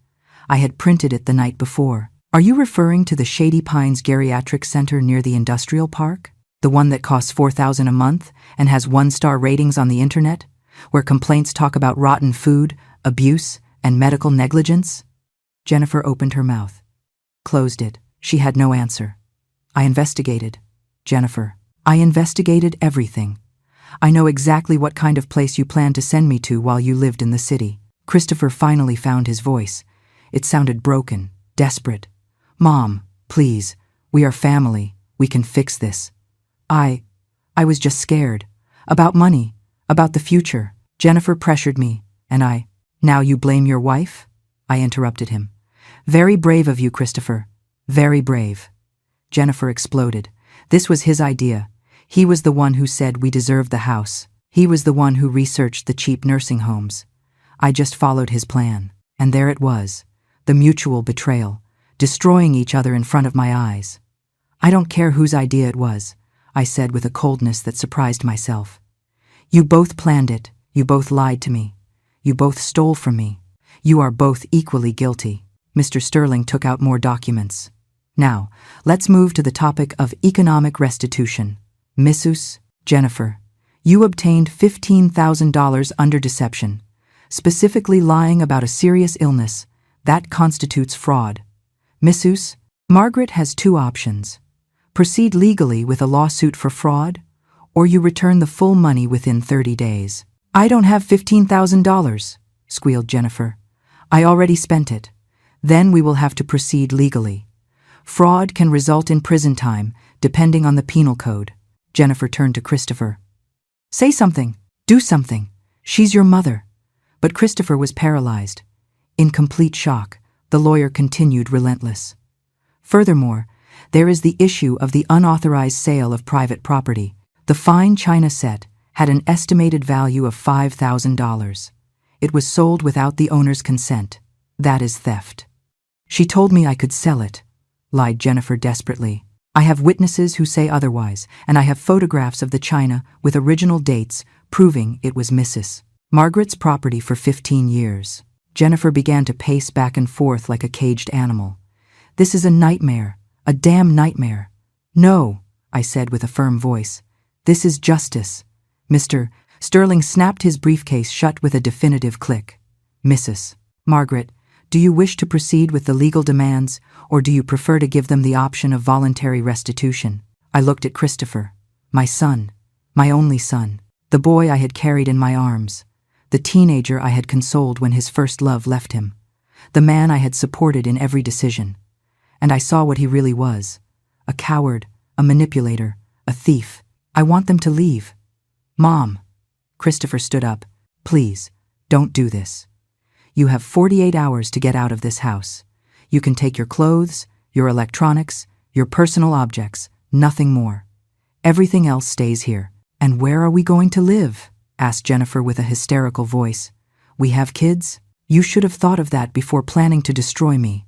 I had printed it the night before. Are you referring to the Shady Pines Geriatric Center near the industrial park? The one that costs $4,000 a month and has 1-star ratings on the internet, where complaints talk about rotten food, abuse, and medical negligence? Jennifer opened her mouth, closed it. She had no answer. I investigated. Jennifer, I investigated everything. I know exactly what kind of place you planned to send me to while you lived in the city. Christopher finally found his voice. It sounded broken, desperate. Mom, please, we are family. We can fix this. I was just scared. About money, about the future. Jennifer pressured me, and Now you blame your wife? I interrupted him. Very brave of you, Christopher. Very brave. Jennifer exploded. This was his idea. He was the one who said we deserved the house. He was the one who researched the cheap nursing homes. I just followed his plan. And there it was, the mutual betrayal, destroying each other in front of my eyes. I don't care whose idea it was, I said with a coldness that surprised myself. You both planned it. You both lied to me. You both stole from me. You are both equally guilty. Mr. Sterling took out more documents. Now, let's move to the topic of economic restitution. Mrs. Jennifer, you obtained $15,000 under deception, specifically lying about a serious illness. That constitutes fraud. Mrs. Margaret has two options. Proceed legally with a lawsuit for fraud, or you return the full money within 30 days. I don't have $15,000, squealed Jennifer. I already spent it. Then we will have to proceed legally. Fraud can result in prison time, depending on the penal code. Jennifer turned to Christopher. Say something. Do something. She's your mother. But Christopher was paralyzed. In complete shock, the lawyer continued relentless. Furthermore, there is the issue of the unauthorized sale of private property. The fine china set had an estimated value of $5,000. It was sold without the owner's consent. That is theft. She told me I could sell it, lied Jennifer desperately. I have witnesses who say otherwise, and I have photographs of the china with original dates proving it was Mrs. Margaret's property for 15 years. Jennifer began to pace back and forth like a caged animal. This is a nightmare, a damn nightmare. No, I said with a firm voice. This is justice. Mr. Sterling snapped his briefcase shut with a definitive click. Mrs. Margaret, do you wish to proceed with the legal demands, or do you prefer to give them the option of voluntary restitution? I looked at Christopher, my son, my only son, the boy I had carried in my arms, the teenager I had consoled when his first love left him, the man I had supported in every decision. And I saw what he really was, a coward, a manipulator, a thief. I want them to leave. Mom. Christopher stood up. Please, don't do this. You have 48 hours to get out of this house. You can take your clothes, your electronics, your personal objects, nothing more. Everything else stays here. And where are we going to live? Asked Jennifer with a hysterical voice. We have kids? You should have thought of that before planning to destroy me.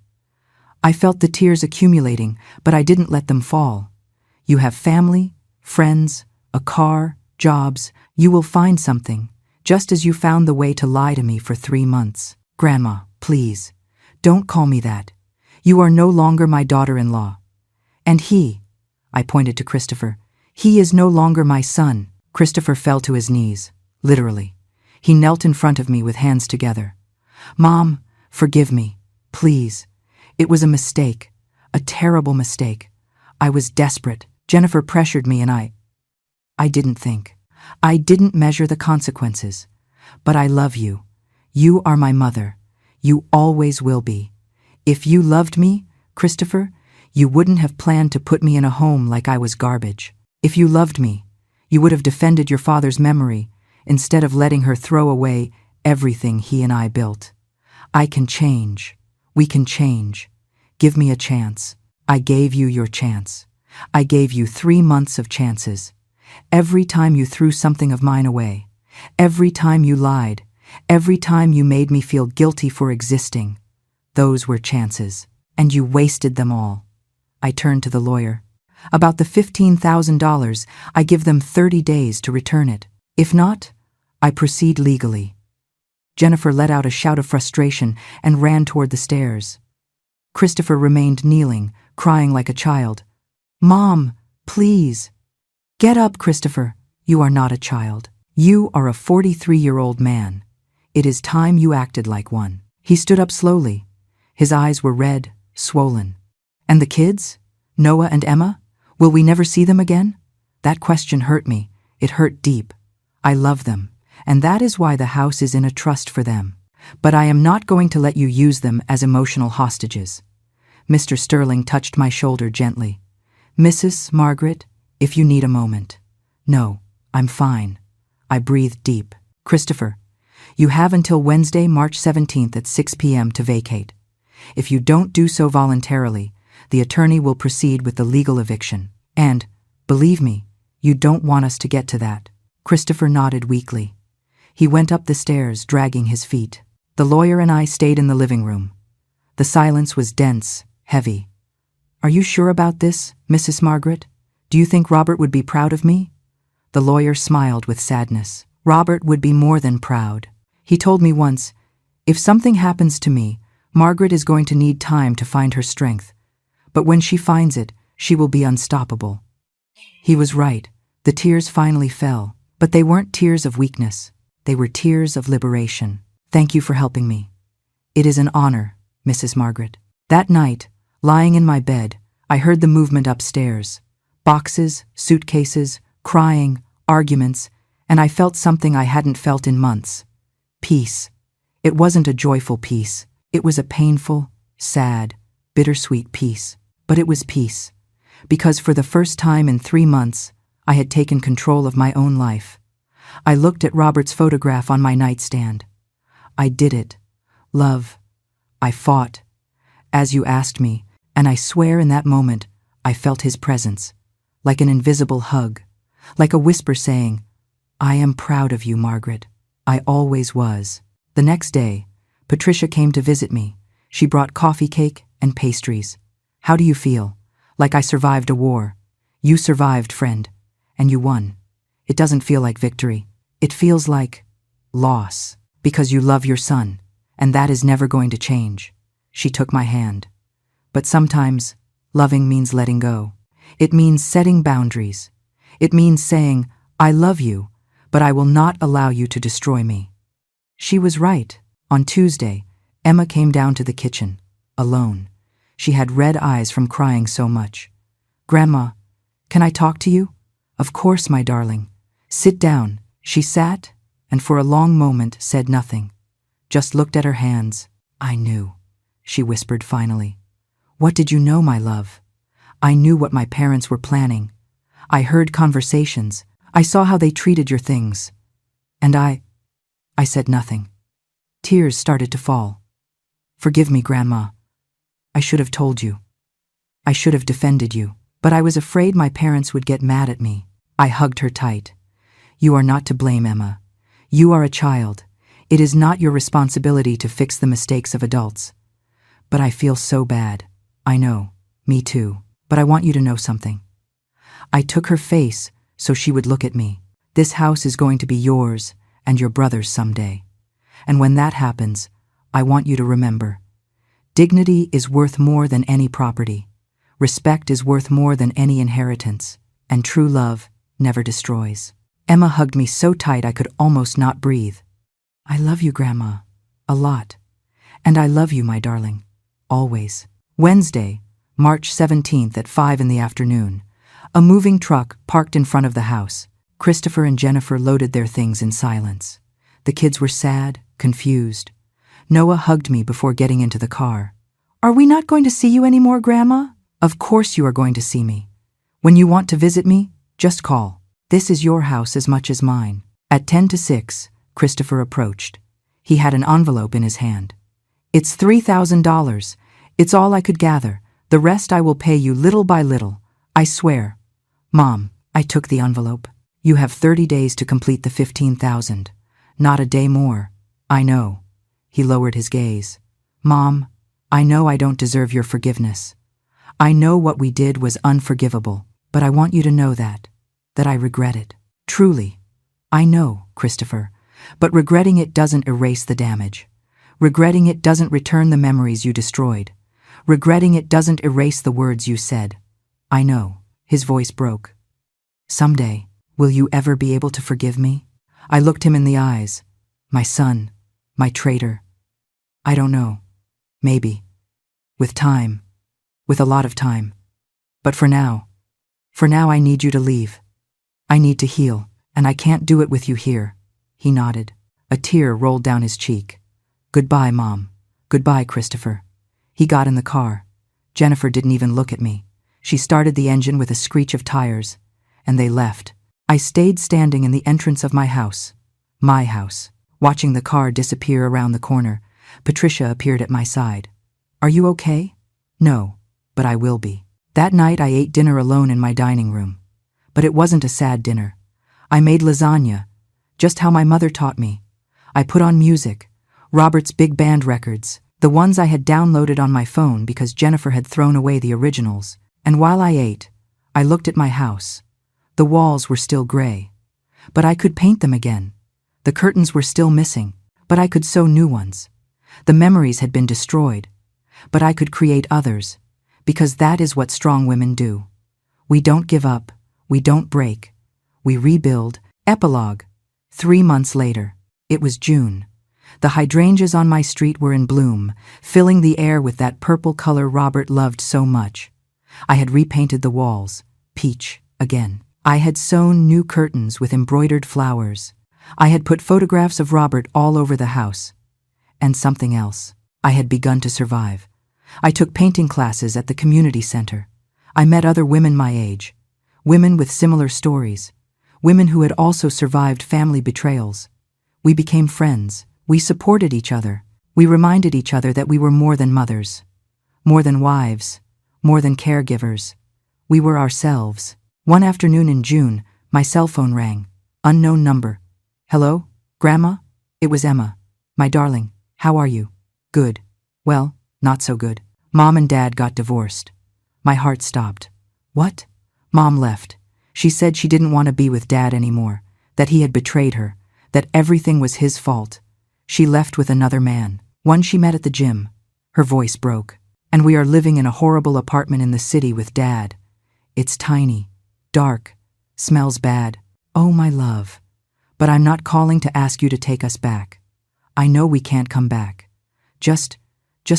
I felt the tears accumulating, but I didn't let them fall. You have family, friends, a car, jobs. You will find something, just as you found the way to lie to me for 3 months. Grandma, please, don't call me that. You are no longer my daughter-in-law. And he, I pointed to Christopher, he is no longer my son. Christopher fell to his knees, literally. He knelt in front of me with hands together. Mom, forgive me, please. It was a mistake, a terrible mistake. I was desperate. Jennifer pressured me and I didn't think. I didn't measure the consequences. But I love you. You are my mother. You always will be. If you loved me, Christopher, you wouldn't have planned to put me in a home like I was garbage. If you loved me, you would have defended your father's memory instead of letting her throw away everything he and I built. I can change. We can change. Give me a chance. I gave you your chance. I gave you 3 months of chances. Every time you threw something of mine away, every time you lied, every time you made me feel guilty for existing, those were chances, and you wasted them all. I turned to the lawyer. About the $15,000, I give them 30 days to return it. If not, I proceed legally. Jennifer let out a shout of frustration and ran toward the stairs. Christopher remained kneeling, crying like a child. Mom, please. Get up, Christopher. You are not a child. You are a 43-year-old man. It is time you acted like one. He stood up slowly. His eyes were red, swollen. And the kids? Noah and Emma? Will we never see them again? That question hurt me. It hurt deep. I love them, and that is why the house is in a trust for them. But I am not going to let you use them as emotional hostages. Mr. Sterling touched my shoulder gently. Mrs. Margaret, if you need a moment. No, I'm fine. I breathed deep. Christopher, you have until Wednesday, March 17th at 6 p.m. to vacate. If you don't do so voluntarily, the attorney will proceed with the legal eviction. And, believe me, you don't want us to get to that. Christopher nodded weakly. He went up the stairs, dragging his feet. The lawyer and I stayed in the living room. The silence was dense, heavy. "Are you sure about this, Mrs. Margaret? Do you think Robert would be proud of me?" The lawyer smiled with sadness. "Robert would be more than proud. He told me once, if something happens to me, Margaret is going to need time to find her strength. But when she finds it, she will be unstoppable." He was right. The tears finally fell. But they weren't tears of weakness. They were tears of liberation. "Thank you for helping me. It is an honor, Mrs. Margaret." That night, lying in my bed, I heard the movement upstairs. Boxes, suitcases, crying, arguments, and I felt something I hadn't felt in months. Peace. It wasn't a joyful peace. It was a painful, sad, bittersweet peace. But it was peace. Because for the first time in 3 months, I had taken control of my own life. I looked at Robert's photograph on my nightstand. I did it. Love. I fought, as you asked me, and I swear in that moment I felt his presence, like an invisible hug, like a whisper saying, "I am proud of you, Margaret. I always was." The next day, Patricia came to visit me. She brought coffee cake and pastries. "How do you feel?" "Like I survived a war." "You survived, friend. And you won." "It doesn't feel like victory. It feels like loss, because you love your son, and that is never going to change." She took my hand. "But sometimes, loving means letting go. It means setting boundaries. It means saying, 'I love you, but I will not allow you to destroy me.'" She was right. On Tuesday, Emma came down to the kitchen, alone. She had red eyes from crying so much. "Grandma, can I talk to you?" "Of course, my darling. Sit down." She sat, and for a long moment said nothing, just looked at her hands. "I knew," she whispered finally. "What did you know, my love?" "I knew what my parents were planning. I heard conversations. I saw how they treated your things. And I said nothing." Tears started to fall. "Forgive me, Grandma. I should have told you. I should have defended you. But I was afraid my parents would get mad at me." I hugged her tight. "You are not to blame, Emma. You are a child. It is not your responsibility to fix the mistakes of adults. But I feel so bad. I know. Me too. But I want you to know something." I took her face so she would look at me. "This house is going to be yours and your brother's someday. And when that happens, I want you to remember, dignity is worth more than any property. Respect is worth more than any inheritance. And true love never destroys." Emma hugged me so tight I could almost not breathe. "I love you, Grandma. A lot. And I love you, my darling. Always." Wednesday, March 17th at 5 in the afternoon. A moving truck parked in front of the house. Christopher and Jennifer loaded their things in silence. The kids were sad, confused. Noah hugged me before getting into the car. "Are we not going to see you anymore, Grandma?" "Of course you are going to see me. When you want to visit me, just call. This is your house as much as mine." At 10 to 6, Christopher approached. He had an envelope in his hand. "It's $3,000. It's all I could gather. The rest I will pay you little by little. I swear." "Mom," I took the envelope. "You have 30 days to complete the 15,000. Not a day more." "I know." He lowered his gaze. "Mom, I know I don't deserve your forgiveness. I know what we did was unforgivable, but I want you to know that I regret it. Truly. I know, Christopher, but regretting it doesn't erase the damage. Regretting it doesn't return the memories you destroyed. Regretting it doesn't erase the words you said. I know." His voice broke. "Someday, will you ever be able to forgive me?" I looked him in the eyes. "My son, my traitor. I don't know. Maybe. With time. With a lot of time. But for now I need you to leave. I need to heal, and I can't do it with you here." He nodded. A tear rolled down his cheek. "Goodbye, Mom. Goodbye, Christopher." He got in the car. Jennifer didn't even look at me. She started the engine with a screech of tires, and they left. I stayed standing in the entrance of my house, watching the car disappear around the corner. Patricia appeared at my side. "Are you okay?" "No, but I will be." That night I ate dinner alone in my dining room. But it wasn't a sad dinner. I made lasagna, just how my mother taught me. I put on music, Robert's big band records, the ones I had downloaded on my phone because Jennifer had thrown away the originals. And while I ate, I looked at my house. The walls were still gray, but I could paint them again. The curtains were still missing, but I could sew new ones. The memories had been destroyed, but I could create others, because that is what strong women do. We don't give up, we don't break, we rebuild. Epilogue. 3 months later. It was June. The hydrangeas on my street were in bloom, filling the air with that purple color Robert loved so much. I had repainted the walls, peach, again. I had sewn new curtains with embroidered flowers. I had put photographs of Robert all over the house. And something else. I had begun to survive. I took painting classes at the community center. I met other women my age, women with similar stories, women who had also survived family betrayals. We became friends. We supported each other. We reminded each other that we were more than mothers, more than wives, more than caregivers. We were ourselves. One afternoon in June, my cell phone rang. Unknown number. Hello, Grandma? It was Emma. My darling, how are you? Good. Well, not so good. Mom and Dad got divorced. My heart stopped. What? Mom left. She said she didn't want to be with Dad anymore, that he had betrayed her, that everything was his fault. She left with another man, one she met at the gym. Her voice broke. And we are living in a horrible apartment in the city with Dad. It's tiny, dark, smells bad. Oh, my love. But I'm not calling to ask you to take us back. I know we can't come back. Just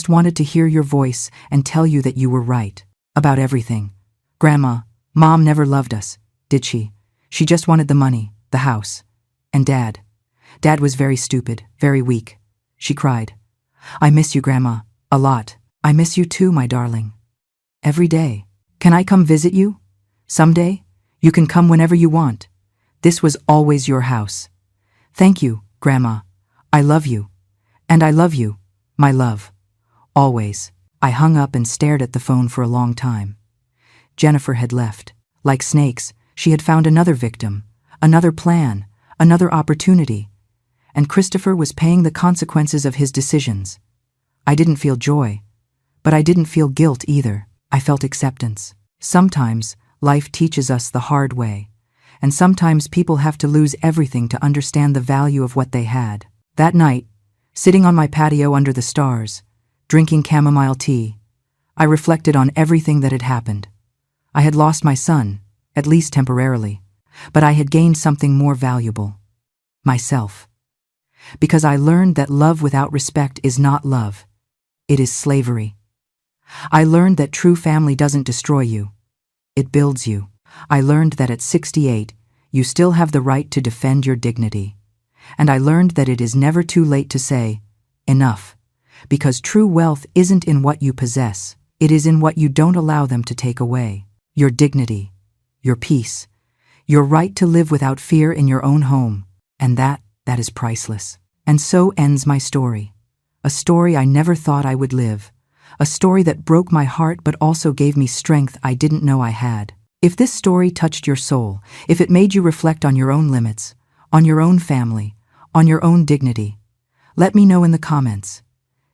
wanted to hear your voice and tell you that you were right. About everything. Grandma, Mom never loved us, did she? She just wanted the money, the house. And Dad. Dad was very stupid, very weak. She cried. I miss you, Grandma, a lot. I miss you too, my darling. Every day. Can I come visit you? Someday? You can come whenever you want. This was always your house. Thank you, Grandma. I love you. And I love you, my love. Always. I hung up and stared at the phone for a long time. Jennifer had left. Like snakes, she had found another victim, another plan, another opportunity. And Christopher was paying the consequences of his decisions. I didn't feel joy, but I didn't feel guilt either. I felt acceptance. Sometimes life teaches us the hard way, and sometimes people have to lose everything to understand the value of what they had. That night, sitting on my patio under the stars, drinking chamomile tea, I reflected on everything that had happened. I had lost my son, at least temporarily, but I had gained something more valuable. Myself. Because I learned that love without respect is not love. It is slavery. I learned that true family doesn't destroy you. It builds you. I learned that at 68, you still have the right to defend your dignity. And I learned that it is never too late to say, enough. Because true wealth isn't in what you possess. It is in what you don't allow them to take away. Your dignity, your peace, your right to live without fear in your own home. And that is priceless. And so ends my story. A story I never thought I would live. A story that broke my heart but also gave me strength I didn't know I had. If this story touched your soul, if it made you reflect on your own limits, on your own family, on your own dignity, let me know in the comments.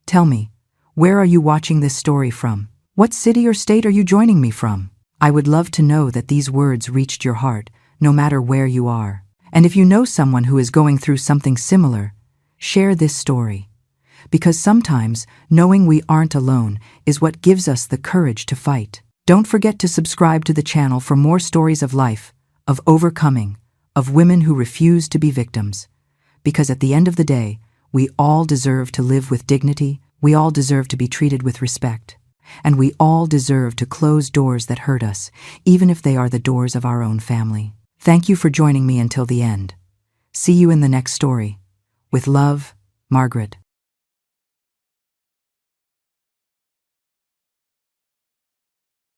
Tell me, where are you watching this story from? What city or state are you joining me from? I would love to know that these words reached your heart, no matter where you are. And if you know someone who is going through something similar, share this story. Because sometimes knowing we aren't alone is what gives us the courage to fight. Don't forget to subscribe to the channel for more stories of life, of overcoming, of women who refuse to be victims. Because at the end of the day, we all deserve to live with dignity, we all deserve to be treated with respect, and we all deserve to close doors that hurt us, even if they are the doors of our own family. Thank you for joining me until the end. See you in the next story. With love, Margaret.